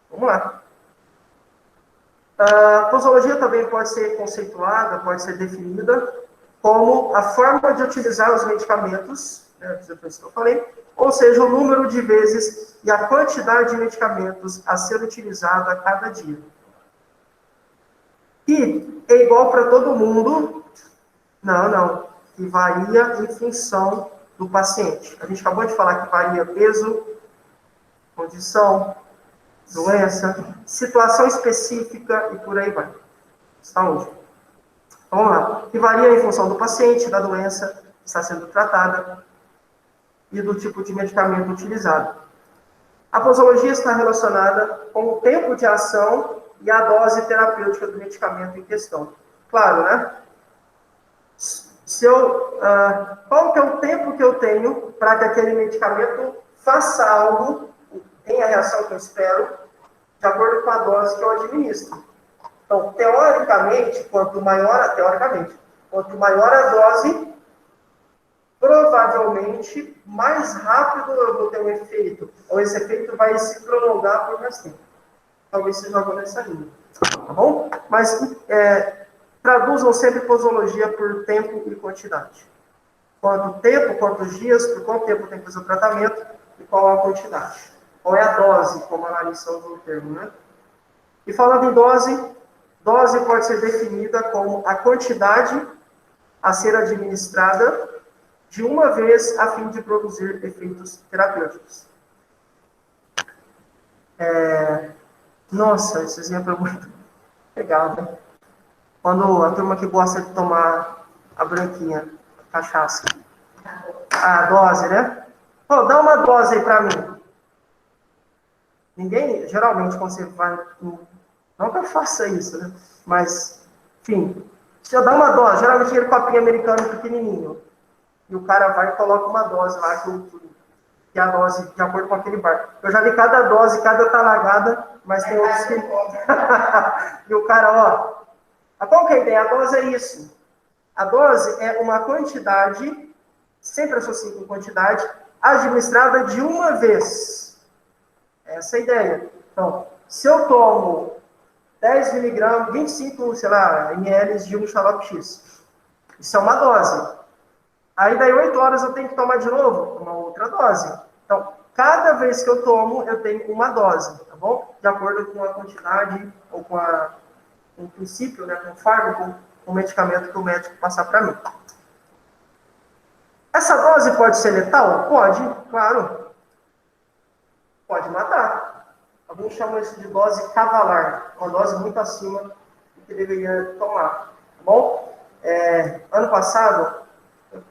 Vamos lá. A posologia também pode ser conceituada, pode ser definida como a forma de utilizar os medicamentos, depois que eu falei, ou seja, o número de vezes e a quantidade de medicamentos a ser utilizado a cada dia. E é igual para todo mundo? Não. Que varia em função do paciente. A gente acabou de falar que varia peso, condição, doença, situação específica e por aí vai. Saúde. Vamos lá. Que varia em função do paciente, da doença que está sendo tratada e do tipo de medicamento utilizado. A posologia está relacionada com o tempo de ação e a dose terapêutica do medicamento em questão. Claro, né? Qual que é o tempo que eu tenho para que aquele medicamento faça algo, tenha a reação que eu espero, de acordo com a dose que eu administro. Então, teoricamente, quanto maior a dose, provavelmente mais rápido eu vou ter um efeito, ou esse efeito vai se prolongar por mais tempo. Talvez seja algo nessa linha. Tá bom? Mas traduzam sempre posologia por tempo e quantidade. Quanto tempo, quantos dias, por quanto tempo tem que fazer o tratamento e qual a quantidade. Qual é a dose, como a Larissa usou o termo, né? E falando em dose pode ser definida como a quantidade a ser administrada de uma vez a fim de produzir efeitos terapêuticos. Nossa, esse exemplo é muito legal, né? Quando a turma que gosta de tomar a branquinha, a cachaça. A dose, né? Pô, dá uma dose aí pra mim. Ninguém, geralmente, quando você vai... Não que eu faça isso, né? Mas, enfim, se eu dar uma dose, geralmente aquele copinho americano pequenininho, e o cara vai e coloca uma dose lá, que é a dose de acordo com aquele bar. Eu já vi cada dose, cada talagada, mas tem outros que... E o cara, qual que é a ideia? A dose é isso. A dose é uma quantidade, sempre associa com quantidade, administrada de uma vez. Essa é a ideia. Então, se eu tomo 10 miligramas, 25, sei lá, ml de um xarope X, isso é uma dose. Aí, daí 8 horas eu tenho que tomar de novo uma outra dose. Então, cada vez que eu tomo, eu tenho uma dose, tá bom? De acordo com a quantidade ou com o princípio, né, com o fármaco, com o medicamento que o médico passar para mim. Essa dose pode ser letal? Pode, claro. Pode matar. Alguns chamam isso de dose cavalar, uma dose muito acima do que deveria tomar, tá bom? Ano passado,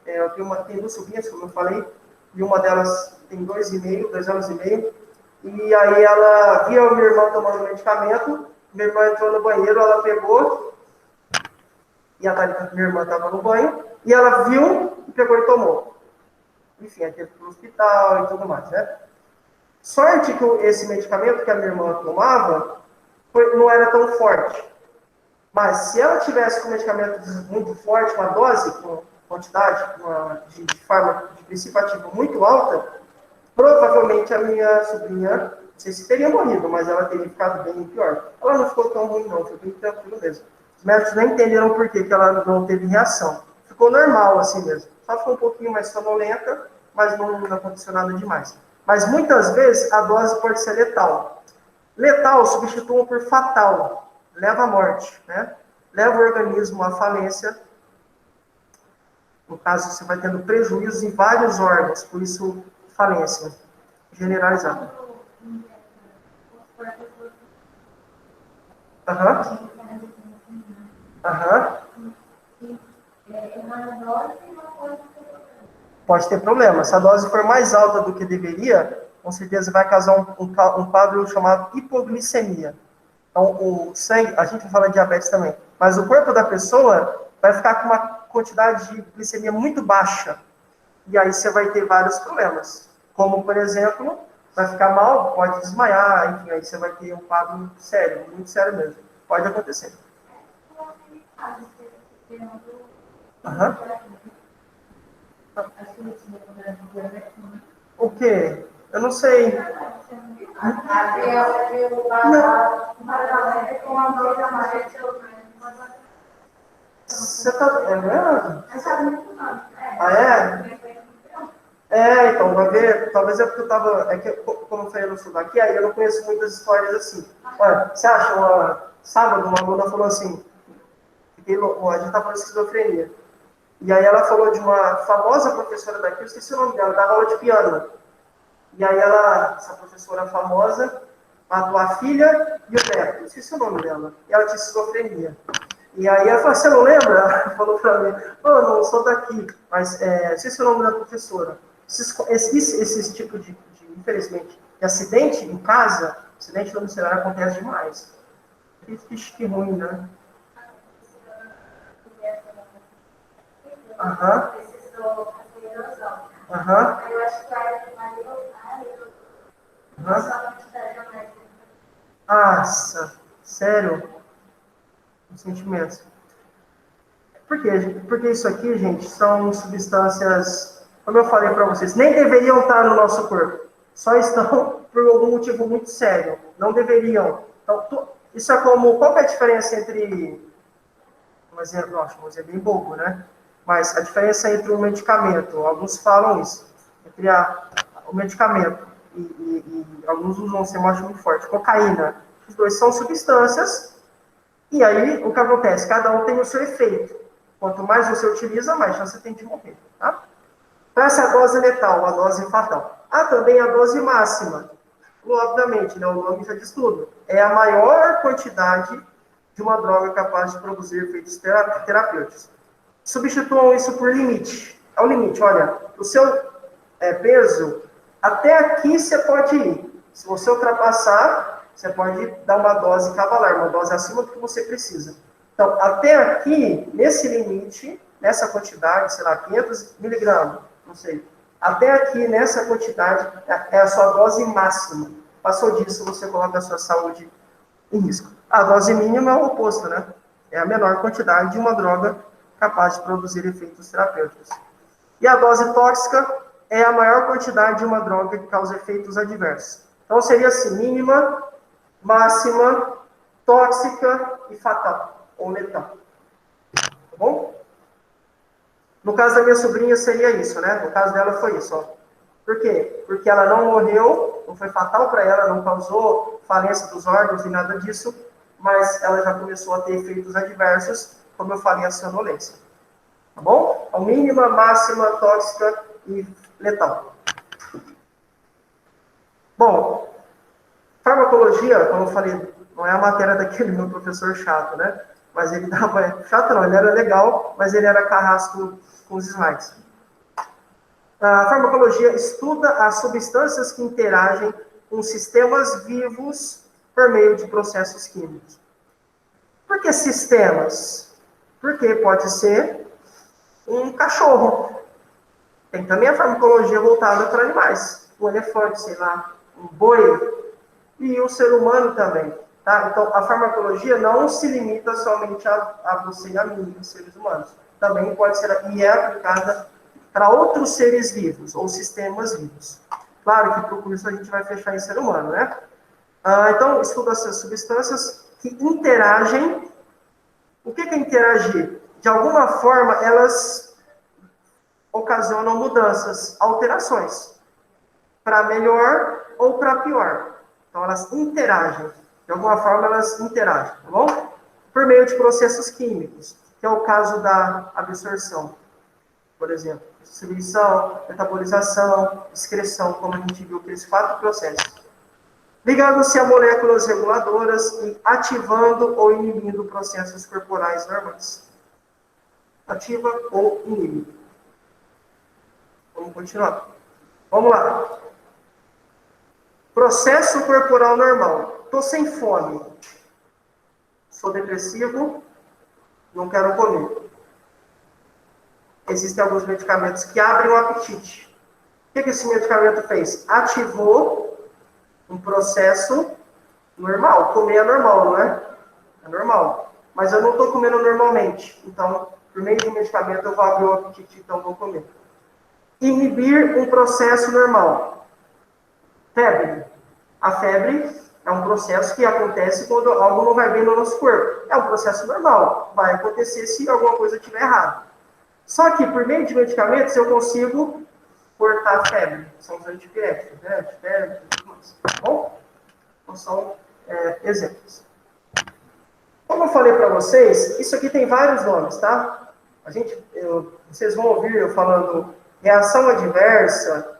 eu tenho duas sobrinhas, como eu falei, e uma delas tem 2 anos e meio, e aí ela via minha irmã tomando medicamento, minha irmã entrou no banheiro, ela pegou, e a Thalita, minha irmã, estava no banho, e ela viu, e pegou e tomou. Enfim, aí teve para o hospital e tudo mais, né? Sorte que esse medicamento que a minha irmã tomava não era tão forte. Mas se ela tivesse com um medicamento muito forte, uma dose, com quantidade de fármaco de princípio ativo muito alta, provavelmente a minha sobrinha, não sei se teria morrido, mas ela teria ficado bem pior. Ela não ficou tão ruim, não, foi bem tranquilo mesmo. Os médicos nem entenderam por que ela não teve reação. Ficou normal assim mesmo. Só ficou um pouquinho mais sonolenta, mas não aconteceu nada demais. Mas muitas vezes a dose pode ser letal. Letal substituam por fatal, leva à morte, né? Leva o organismo à falência. No caso, você vai tendo prejuízos em vários órgãos, por isso, falência generalizada. Pode ter problema. Se a dose for mais alta do que deveria, com certeza vai causar um quadro chamado hipoglicemia. Então, o sangue, a gente vai falar de diabetes também, mas o corpo da pessoa vai ficar com uma quantidade de glicemia muito baixa. E aí você vai ter vários problemas. Como, por exemplo, vai ficar mal, pode desmaiar, enfim, aí você vai ter um quadro sério, muito sério mesmo. Pode acontecer. O quê? Eu não sei. Você tá... É mesmo? Ah, é? Então, vai ver, talvez é porque eu tava... É que, como eu falei, eu não sou daqui, aí eu não conheço muitas histórias assim. Olha, você acha, sábado, uma aluna falou assim, a gente tá falando de esquizofrenia, e aí ela falou de uma famosa professora daqui, eu esqueci o nome dela, dava aula de piano. E aí essa professora famosa, matou a filha e o neto, eu esqueci o nome dela, e ela tinha esquizofrenia. E aí ela falou, você não lembra? Ela falou pra mim, não sou daqui, mas esqueci o nome da professora. Esse tipo de, infelizmente, de acidente em casa, acidente domiciliar acontece demais. Que ruim, né? Nossa, sério? Os sentimentos. Por quê? Porque isso aqui, gente, são substâncias, como eu falei para vocês, nem deveriam estar no nosso corpo. Só estão por algum motivo muito sério. Não deveriam. Então, isso é como... Qual que é a diferença entre... Um exemplo bem bobo, né? Mas a diferença entre um medicamento, alguns falam isso, entre o medicamento e alguns usam ser muito forte, cocaína. Os dois são substâncias, e aí o que acontece? Cada um tem o seu efeito. Quanto mais você utiliza, mais chance você tem de morrer. Tá? Então, essa é a dose letal, a dose fatal. Há também a dose máxima. Obviamente, né, o nome já diz tudo. É a maior quantidade de uma droga capaz de produzir efeitos terapêuticos. Substituam isso por limite. É o limite, olha, o seu peso, até aqui você pode ir. Se você ultrapassar, você pode dar uma dose cavalar, uma dose acima do que você precisa. Então, até aqui, nesse limite, nessa quantidade, sei lá, 500 miligramas, não sei. Até aqui, nessa quantidade, é a sua dose máxima. Passou disso, você coloca a sua saúde em risco. A dose mínima é o oposto, né? É a menor quantidade de uma droga capaz de produzir efeitos terapêuticos. E a dose tóxica é a maior quantidade de uma droga que causa efeitos adversos. Então, seria assim, mínima, máxima, tóxica e fatal, ou letal. Tá bom? No caso da minha sobrinha, seria isso, né? No caso dela, foi isso, ó. Por quê? Porque ela não morreu, não foi fatal para ela, não causou falência dos órgãos e nada disso, mas ela já começou a ter efeitos adversos, como eu falei, a sonolência. Tá bom? A mínima, máxima, tóxica e letal. Bom, farmacologia, como eu falei, não é a matéria daquele meu professor chato, né? Mas ele dava... Chato não, ele era legal, mas ele era carrasco com os slides. A farmacologia estuda as substâncias que interagem com sistemas vivos por meio de processos químicos. Por que sistemas? Porque pode ser um cachorro. Tem também a farmacologia voltada para animais. Um elefante, sei lá, um boi. E o ser humano também. Tá? Então, a farmacologia não se limita somente a você e a mim, os seres humanos. Também pode ser, e é aplicada para outros seres vivos, ou sistemas vivos. Claro que para o curso a gente vai fechar em ser humano, né? Então, estuda essas substâncias que interagem. O que é interagir? De alguma forma, elas ocasionam mudanças, alterações, para melhor ou para pior. Então, elas interagem. De alguma forma, elas interagem, tá bom? Por meio de processos químicos, que é o caso da absorção, por exemplo. Distribuição, metabolização, excreção, como a gente viu, aqueles 4 processos. Ligando-se a moléculas reguladoras e ativando ou inibindo processos corporais normais. Ativa ou inibe. Vamos continuar. Vamos lá. Processo corporal normal. Estou sem fome. Sou depressivo. Não quero comer. Existem alguns medicamentos que abrem o apetite. O que esse medicamento fez? Ativou um processo normal. Comer é normal, não é? É normal. Mas eu não estou comendo normalmente. Então, por meio de um medicamento, eu vou abrir o apetite, então vou comer. Inibir um processo normal. Febre. A febre é um processo que acontece quando algo não vai bem no nosso corpo. É um processo normal. Vai acontecer se alguma coisa estiver errada. Só que, por meio de medicamentos, eu consigo cortar a febre. São os antipiréticos, né? Antipiréticos e tudo mais. Tá bom? Então, são exemplos. Como eu falei para vocês, isso aqui tem vários nomes, tá? Vocês vão ouvir eu falando reação adversa,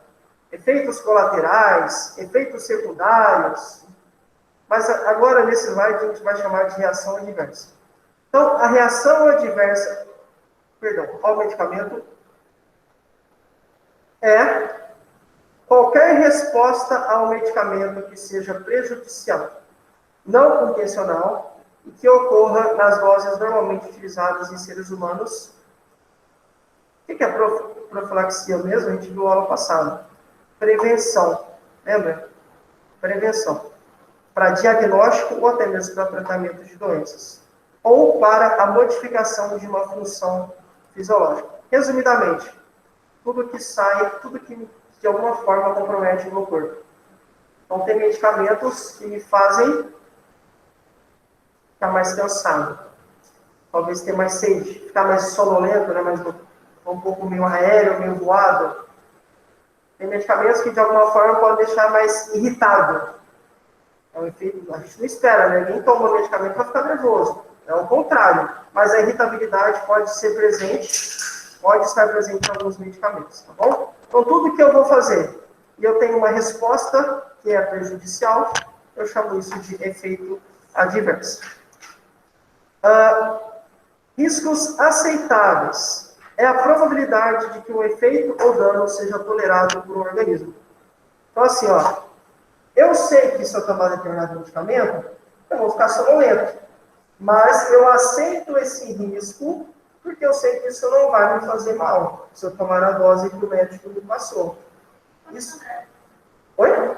efeitos colaterais, efeitos secundários. Mas agora, nesse slide, a gente vai chamar de reação adversa. Então, a reação adversa, ao medicamento, é qualquer resposta ao medicamento que seja prejudicial, não intencional, e que ocorra nas doses normalmente utilizadas em seres humanos. O que é profilaxia mesmo? A gente viu na aula passada. Prevenção. Lembra? Prevenção. Para diagnóstico ou até mesmo para tratamento de doenças. Ou para a modificação de uma função fisiológica. Resumidamente, tudo que sai, tudo que de alguma forma compromete o meu corpo. Então, tem medicamentos que me fazem ficar mais cansado. Talvez ter mais sede, ficar mais sonolento, né? Mais um pouco meio aéreo, meio voado. Tem medicamentos que de alguma forma podem deixar mais irritado. É um efeito, a gente não espera, né? Ninguém toma medicamento para ficar nervoso. É o contrário. Mas a irritabilidade pode ser presente, pode estar presente em alguns medicamentos, tá bom? Então, tudo que eu vou fazer e eu tenho uma resposta que é prejudicial, eu chamo isso de efeito adverso. Riscos aceitáveis. É a probabilidade de que um efeito ou dano seja tolerado por um organismo. Então, assim, ó, Eu sei que se eu tomar determinado medicamento, eu vou ficar sonolento. Mas eu aceito esse risco, porque eu sei que isso não vai me fazer mal, se eu tomar a dose que o médico me passou. Isso. Oi?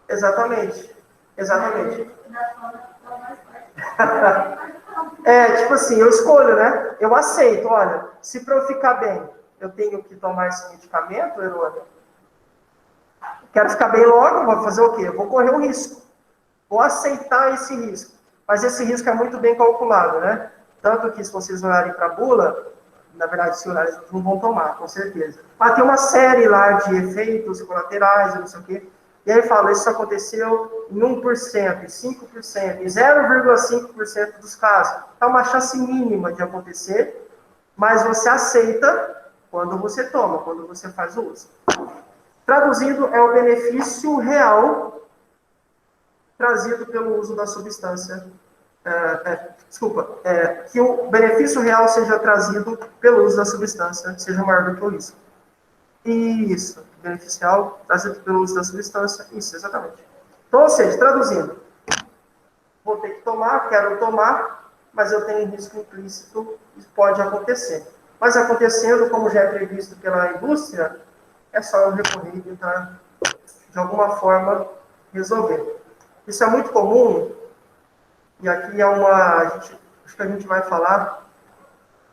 Exatamente. Exatamente. Tipo assim, eu escolho, né? Eu aceito, olha, se para eu ficar bem, eu tenho que tomar esse medicamento, Herônio, quero ficar bem logo, vou fazer o quê? Eu vou correr o risco. Vou aceitar esse risco. Mas esse risco é muito bem calculado, né? Tanto que se vocês olharem para a bula, na verdade, se olharem, não vão tomar, com certeza. Mas tem uma série lá de efeitos colaterais, não sei o quê. E aí fala, isso aconteceu em 1%, em 5%, em 0,5% dos casos. É uma chance mínima de acontecer, mas você aceita quando você toma, quando você faz o uso. Traduzindo, é o benefício real trazido pelo uso da substância. Que o benefício real seja trazido pelo uso da substância, seja maior do que o risco. Isso, benefício real trazido pelo uso da substância, isso, exatamente. Então, ou seja, traduzindo, vou ter que tomar, quero tomar, mas eu tenho um risco implícito, isso pode acontecer. Mas acontecendo, como já é previsto pela indústria, é só eu recorrer e tentar, de alguma forma, resolver. Isso é muito comum, e aqui é acho que a gente vai falar,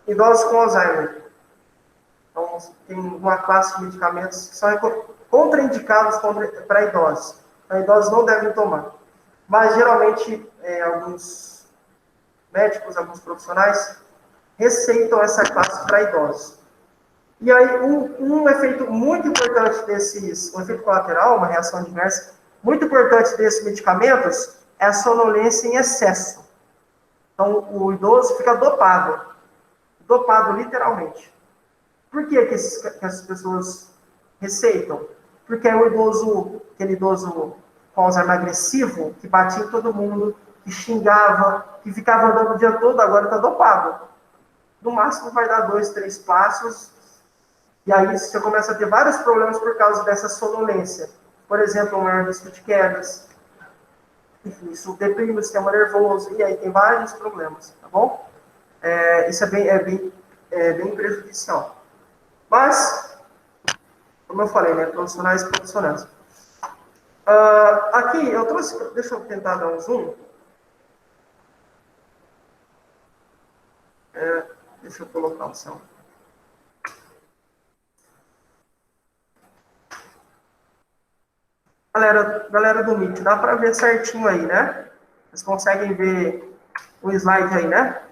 idosos com Alzheimer. Então, tem uma classe de medicamentos que são contraindicados para idosos. Então, idosos não devem tomar. Mas, geralmente, alguns médicos, alguns profissionais, receitam essa classe para idosos. E aí, um efeito muito importante um efeito colateral, uma reação adversa, muito importante desses medicamentos é a sonolência em excesso. Então, o idoso fica dopado literalmente. Por que essas pessoas receitam? Porque é aquele idoso com Alzheimer agressivo, que batia em todo mundo, que xingava, que ficava andando o dia todo, agora está dopado. No máximo vai dar 2, 3 passos, e aí você começa a ter vários problemas por causa dessa sonolência. Por exemplo, um maior risco de quedas. Enfim, isso deprime o sistema nervoso, e aí tem vários problemas, tá bom? Isso é bem prejudicial. Mas, como eu falei, né, profissionais. Aqui, eu trouxe, deixa eu tentar dar um zoom. Deixa eu colocar o som. Galera do Meet, dá para ver certinho aí, né? Vocês conseguem ver o slide aí, né?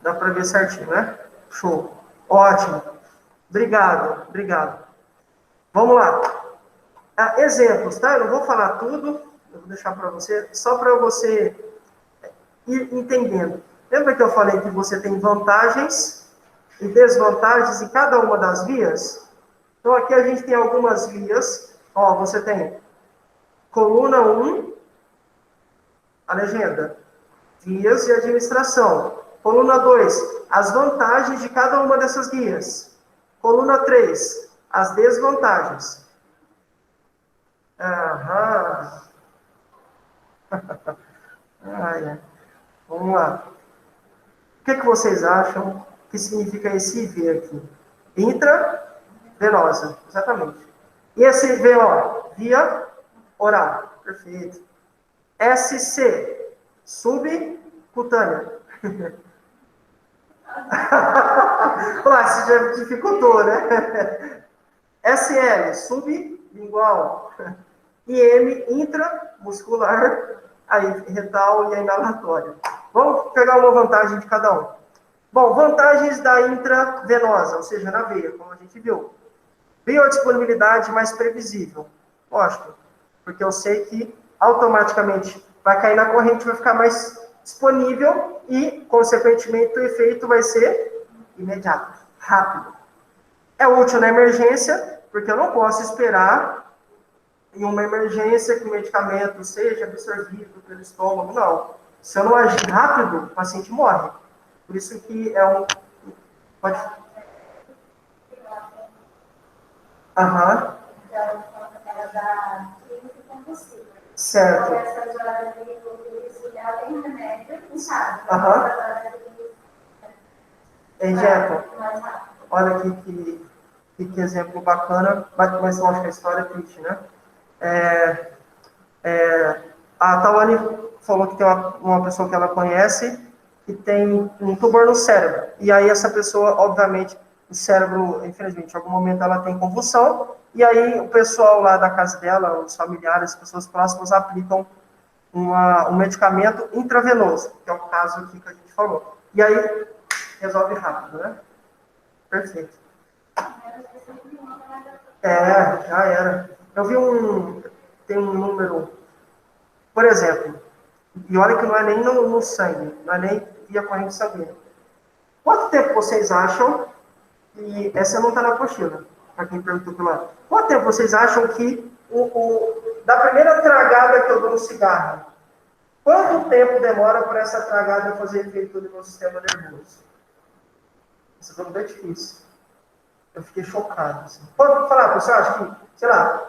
Dá para ver certinho, né? Show. Ótimo. Obrigado. Vamos lá. Exemplos, tá? Eu não vou falar tudo, eu vou deixar para você, só para você ir entendendo. Lembra que eu falei que você tem vantagens e desvantagens em cada uma das vias? Então, aqui a gente tem algumas vias. Ó, você tem coluna 1, a legenda, vias de administração. Coluna 2, as vantagens de cada uma dessas guias. Coluna 3, as desvantagens. Aham. Vamos lá. O que vocês acham que significa esse V aqui? Intravenosa, exatamente. E esse V, ó, via oral. Perfeito. SC, subcutânea. Olha, isso já dificultou, né? SL, sublingual. IM, intramuscular, aí retal e a inalatória. Vamos pegar uma vantagem de cada um. Bom, vantagens da intravenosa, ou seja, na veia, como a gente viu. Biodisponibilidade mais previsível. Lógico, porque eu sei que automaticamente vai cair na corrente, vai ficar mais disponível e, consequentemente, o efeito vai ser imediato, rápido. É útil na emergência, porque eu não posso esperar em uma emergência que o medicamento seja absorvido pelo estômago, não. Se eu não agir rápido, o paciente morre. Por isso que é um... Pode... Aham. Certo. Aham. Injeta. Olha aqui que exemplo bacana, mas lógico, a história é triste, né? A Tawane falou que tem uma pessoa que ela conhece que tem um tumor no cérebro. E aí essa pessoa, obviamente, o cérebro, infelizmente, em algum momento ela tem convulsão, e aí o pessoal lá da casa dela, os familiares, as pessoas próximas, aplicam um medicamento intravenoso, que é o caso aqui que a gente falou. E aí resolve rápido, né? Perfeito. Já era. Eu vi tem um número, por exemplo, e olha que não é nem no sangue, não é nem via corrente sanguínea. Quanto tempo vocês acham, e essa não está na apostila, para quem perguntou pelo lado, quanto tempo vocês acham que da primeira tragada que eu dou no cigarro, quanto tempo demora para essa tragada fazer efeito no meu sistema nervoso? Essa pergunta é difícil. Eu fiquei chocado. Assim. Pode falar, pessoal, acho que, sei lá,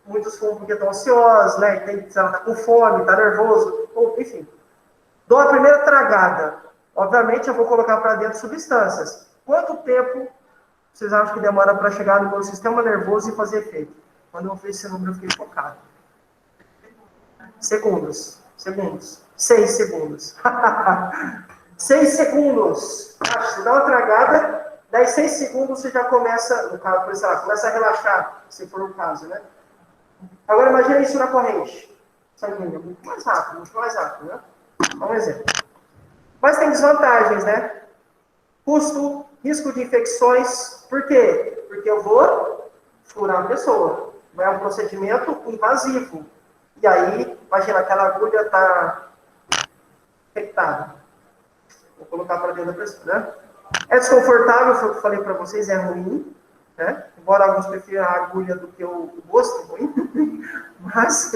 muitos fumam porque estão ansiosos, né? Tá com fome, tá nervoso, enfim. Dou a primeira tragada. Obviamente, eu vou colocar para dentro substâncias. Quanto tempo vocês acham que demora para chegar no meu sistema nervoso e fazer efeito? Quando eu vi esse número, eu fiquei chocado. Segundos. 6 segundos. 6 segundos. Você dá uma tragada, daí 6 segundos você já começa, no caso, sei lá, começa a relaxar, se for o caso, né? Agora imagine isso na corrente sanguínea, muito mais rápido, né? Um exemplo. Mas tem desvantagens, né? Custo, risco de infecções, por quê? Porque eu vou furar a pessoa. É um procedimento invasivo. E aí, imagina, aquela agulha está infectada. Vou colocar para dentro da pessoa, né? É desconfortável, foi o que eu falei para vocês, é ruim, né? Embora alguns prefiram a agulha do que o gosto ruim, mas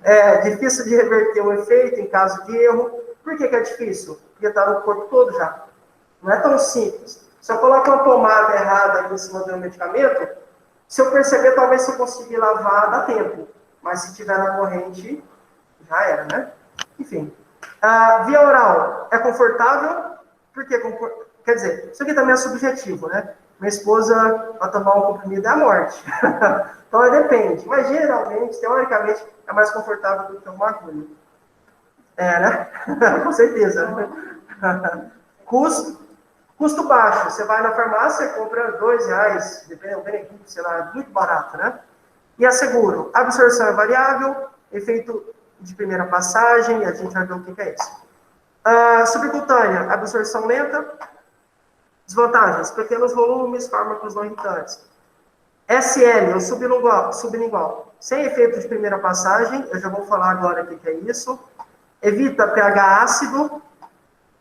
é difícil de reverter o efeito em caso de erro. Por que é difícil? Porque está no corpo todo já. Não é tão simples. Se eu coloco uma tomada errada aqui em cima do meu medicamento, se eu perceber, talvez se eu conseguir lavar, dá tempo. Mas se tiver na corrente, já era, né? Enfim. A via oral é confortável? Por que quer dizer, isso aqui também é subjetivo, né? Minha esposa, para tomar um comprimido, é a morte. Então, depende. Mas, geralmente, teoricamente, é mais confortável do que uma agulha. Né? Com certeza. Custo baixo. Você vai na farmácia, compra R$2, depende do benefício, sei lá, é muito barato, né? E é seguro. Absorção é variável, efeito de primeira passagem, a gente vai ver o que é isso. Subcutânea, absorção lenta. Desvantagens, pequenos volumes, fármacos não irritantes. SL, o sublingual, sem efeito de primeira passagem, eu já vou falar agora o que é isso. Evita pH ácido. O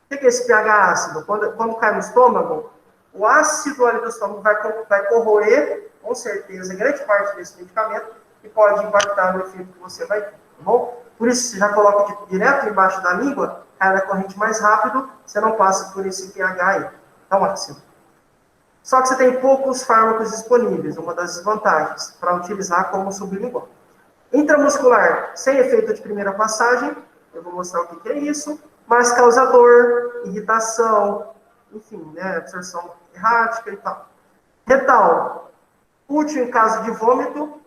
que é esse pH ácido? Quando cai no estômago, o ácido ali do estômago vai corroer, com certeza, grande parte desse medicamento e pode impactar no efeito que você vai ter, tá bom? Por isso, você já coloca direto embaixo da língua, cai na corrente mais rápido, você não passa por esse pH aí, tão ácido. Só que você tem poucos fármacos disponíveis, uma das desvantagens, para utilizar como sublingual. Intramuscular, sem efeito de primeira passagem, eu vou mostrar o que é isso, mas causa dor, irritação, enfim, né, absorção errática e tal. Retal, útil em caso de vômito,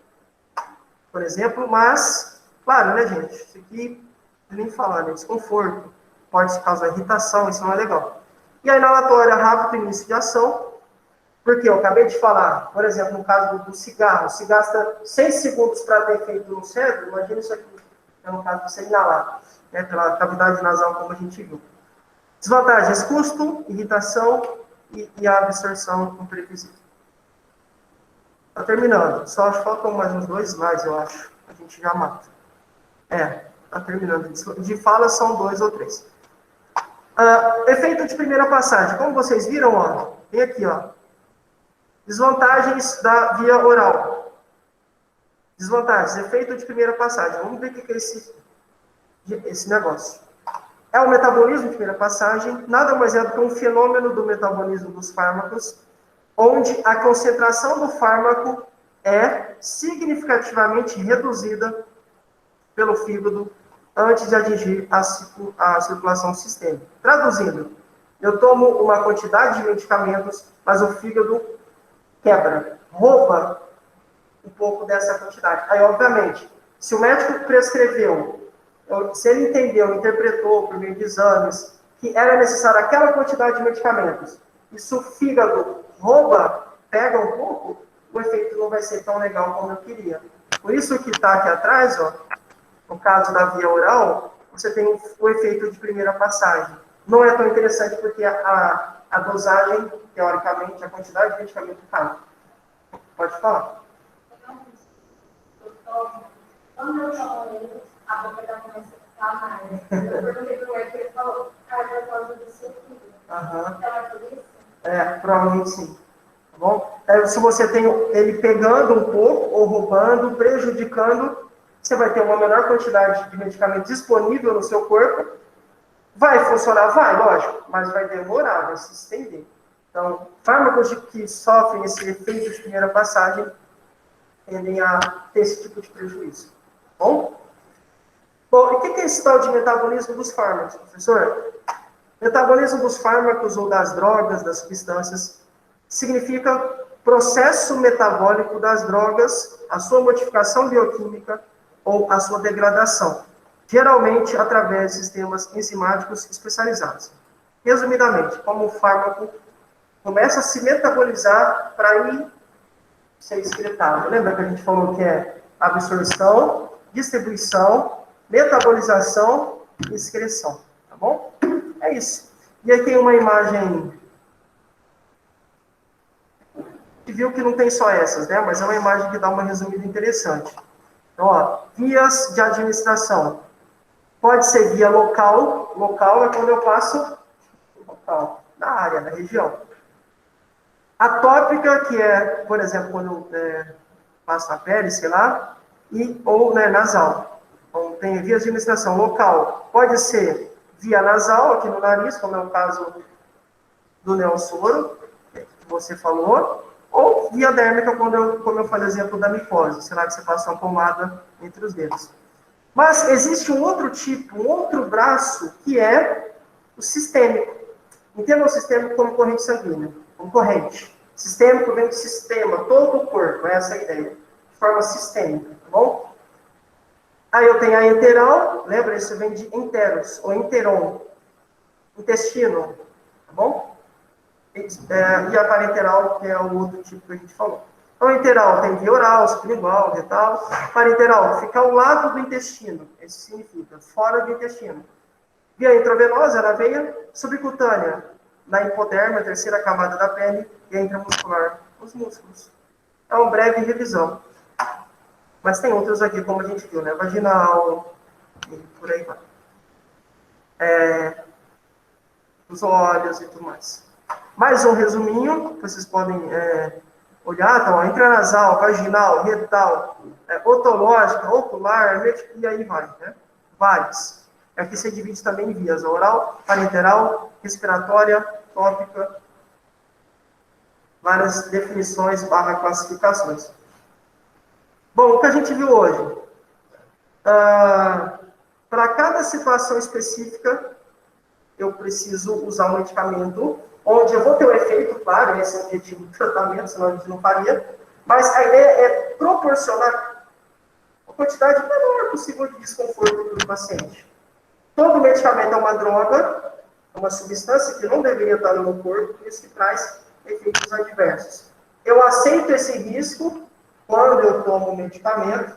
por exemplo, mas, claro, né, gente, isso aqui, nem falar, né, desconforto, pode causar irritação, isso não é legal. E a inalatória, rápido início de ação, porque eu acabei de falar, por exemplo, no caso do cigarro, se gasta 6 segundos para ter efeito no cérebro, imagina isso aqui, é no caso de você inalar, né, pela cavidade nasal, como a gente viu. Desvantagens, custo, irritação e a absorção com prerequisito. Está terminando, só acho que faltam mais uns 2 slides, eu acho, a gente já mata. Está terminando. De fala são 2 ou 3. Efeito de primeira passagem, como vocês viram, ó, tem aqui, ó. Desvantagens da via oral. Desvantagens, efeito de primeira passagem. Vamos ver o que é esse negócio. É o metabolismo de primeira passagem, nada mais é do que um fenômeno do metabolismo dos fármacos, onde a concentração do fármaco é significativamente reduzida pelo fígado antes de atingir a circulação sistêmica. Traduzindo, eu tomo uma quantidade de medicamentos, mas o fígado quebra, rouba um pouco dessa quantidade. Aí, obviamente, se o médico prescreveu, se ele entendeu, interpretou por meio de exames, que era necessária aquela quantidade de medicamentos, e se o fígado rouba, pega um pouco, o efeito não vai ser tão legal como eu queria. Por isso que está aqui atrás, ó, no caso da via oral, você tem o efeito de primeira passagem. Não é tão interessante porque a dosagem, teoricamente, a quantidade de medicamento cai. Pode falar. Quando eu tomo a boca da começa a ficar mais. Eu perguntei pro médico, ele falou, é por causa do seu filho. Então é por isso? Provavelmente sim. Tá bom? Se você tem ele pegando um pouco, ou roubando, prejudicando, você vai ter uma menor quantidade de medicamento disponível no seu corpo. Vai funcionar? Vai, lógico, mas vai demorar, vai se estender. Então, fármacos que sofrem esse efeito de primeira passagem tendem a ter esse tipo de prejuízo. Bom, e o que é esse tal de metabolismo dos fármacos, professor? Metabolismo dos fármacos ou das drogas, das substâncias, significa processo metabólico das drogas, a sua modificação bioquímica ou a sua degradação, geralmente através de sistemas enzimáticos especializados. Resumidamente, como o fármaco começa a se metabolizar para ir ser excretado. Lembra que a gente falou que é absorção, distribuição, metabolização e excreção, tá bom? É isso. E aí tem uma imagem, que viu que não tem só essas, né? Mas é uma imagem que dá uma resumida interessante. Então, ó, vias de administração. Pode ser via local. Local é quando eu passo local, na área, na região. Atópica, que é, por exemplo, quando eu passo na pele, sei lá, ou nasal. Então, tem via de administração local. Pode ser via nasal, aqui no nariz, como é o caso do neossoro, que você falou, ou via dérmica, como eu falei, exemplo da micose, sei lá, que você passa uma pomada entre os dedos. Mas existe um outro tipo, um outro braço, que é o sistêmico. Entenda o sistêmico como corrente sanguínea, como corrente. Sistêmico vem do sistema, todo o corpo, essa é a ideia, de forma sistêmica, tá bom? Aí eu tenho a enteral, lembra, isso vem de enteros, ou enteron, intestino, tá bom? E a parenteral, que é o outro tipo que a gente falou. Então, enteral tem via oral, sublingual, retal. Parenteral fica ao lado do intestino, isso significa fora do intestino. Via intravenosa, na veia, subcutânea, na hipoderme, a terceira camada da pele, e a intramuscular, os músculos. É uma breve revisão. Mas tem outros aqui, como a gente viu, né? Vaginal, e por aí vai. Os olhos e tudo mais. Mais um resuminho, que vocês podem olhar, então, intranasal, vaginal, retal, otológica, ocular, e aí vai, né? Vários. Aqui se divide também em vias, oral, parenteral, respiratória, tópica, várias definições / classificações. Bom, o que a gente viu hoje? Para cada situação específica, eu preciso usar um medicamento onde eu vou ter um efeito, claro, esse é o objetivo do tratamento, senão a gente não faria, mas a ideia é proporcionar a quantidade menor possível de desconforto para o paciente. Todo medicamento é uma droga, é uma substância que não deveria estar no meu corpo, por isso que traz efeitos adversos. Eu aceito esse risco quando eu tomo o medicamento,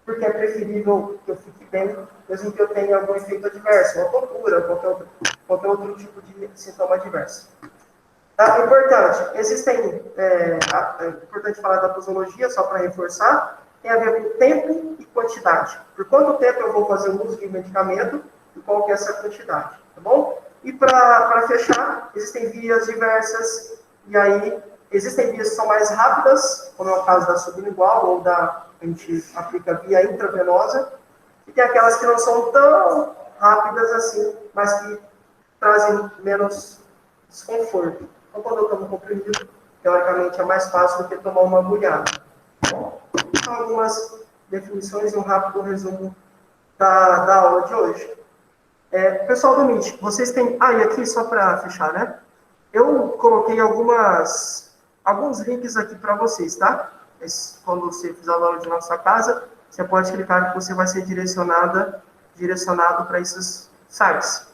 porque é preferível que eu fique bem, mesmo que eu tenha algum efeito adverso, uma tontura, qualquer outro tipo de sintoma adverso. Importante, é importante falar da posologia, só para reforçar, tem a ver com tempo e quantidade. Por quanto tempo eu vou fazer o uso de medicamento e qual que é essa quantidade, tá bom? E para fechar, existem vias diversas, e aí existem vias que são mais rápidas, como é o caso da sublingual ou a gente aplica via intravenosa, e tem aquelas que não são tão rápidas assim, mas que trazem menos desconforto. Então, quando eu tomo comprimido, teoricamente é mais fácil do que tomar uma agulhada. Então, algumas definições e um rápido resumo da aula de hoje. Pessoal do Meet, vocês têm... e aqui só para fechar, né? Eu coloquei alguns links aqui para vocês, tá? Quando você fizer a aula de nossa casa, você pode clicar que você vai ser direcionado para esses sites.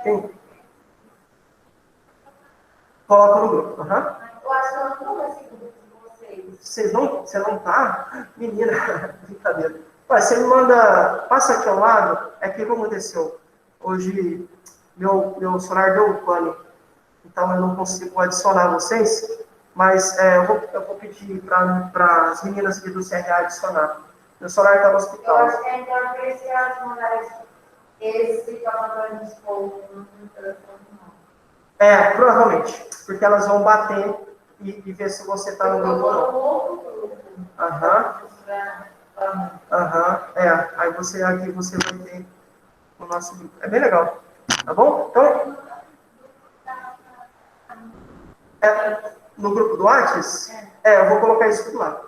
Tem? Coloca no grupo. Uhum. Eu acho que eu não estou nesse grupo de vocês. Você não tá? Menina, brincadeira. Você me manda... Passa aqui ao lado. É que o que aconteceu? Hoje, meu celular deu um pane. Então, eu não consigo adicionar vocês. Mas eu vou pedir para as meninas aqui do CRA adicionar. Meu celular está no hospital. Eu acho que é então por isso que elas mandaram esse para de expor no telefone, não. Provavelmente. Porque elas vão bater e ver se você está no grupo ou não. Aham. Aí aqui você vai ter o nosso grupo. É bem legal. Tá bom? Então... no grupo do WhatsApp? Eu vou colocar isso tudo lá.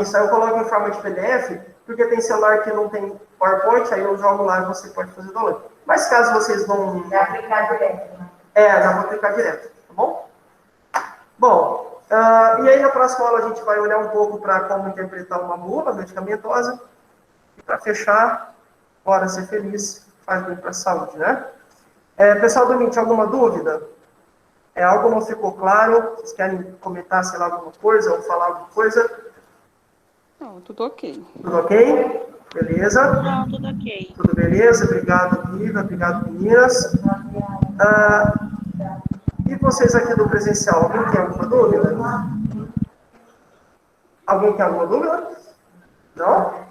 Isso aí eu coloco em forma de PDF, porque tem celular que não tem PowerPoint, aí eu jogo lá e você pode fazer download. Mas caso vocês não... Dá para aplicar direto, né? Dá para aplicar direto, tá bom? Bom, e aí na próxima aula a gente vai olhar um pouco para como interpretar uma bula medicamentosa. E para fechar, bora ser feliz, faz bem para a saúde, né? Pessoal do Meet, alguma dúvida? Algo não ficou claro? Vocês querem comentar, sei lá, alguma coisa ou falar alguma coisa? Não, tudo ok. Tudo ok? Beleza? Não, tudo ok. Tudo beleza? Obrigado, amiga. Obrigado, meninas. E vocês aqui do presencial, alguém tem alguma dúvida? Alguém tem alguma dúvida? Não?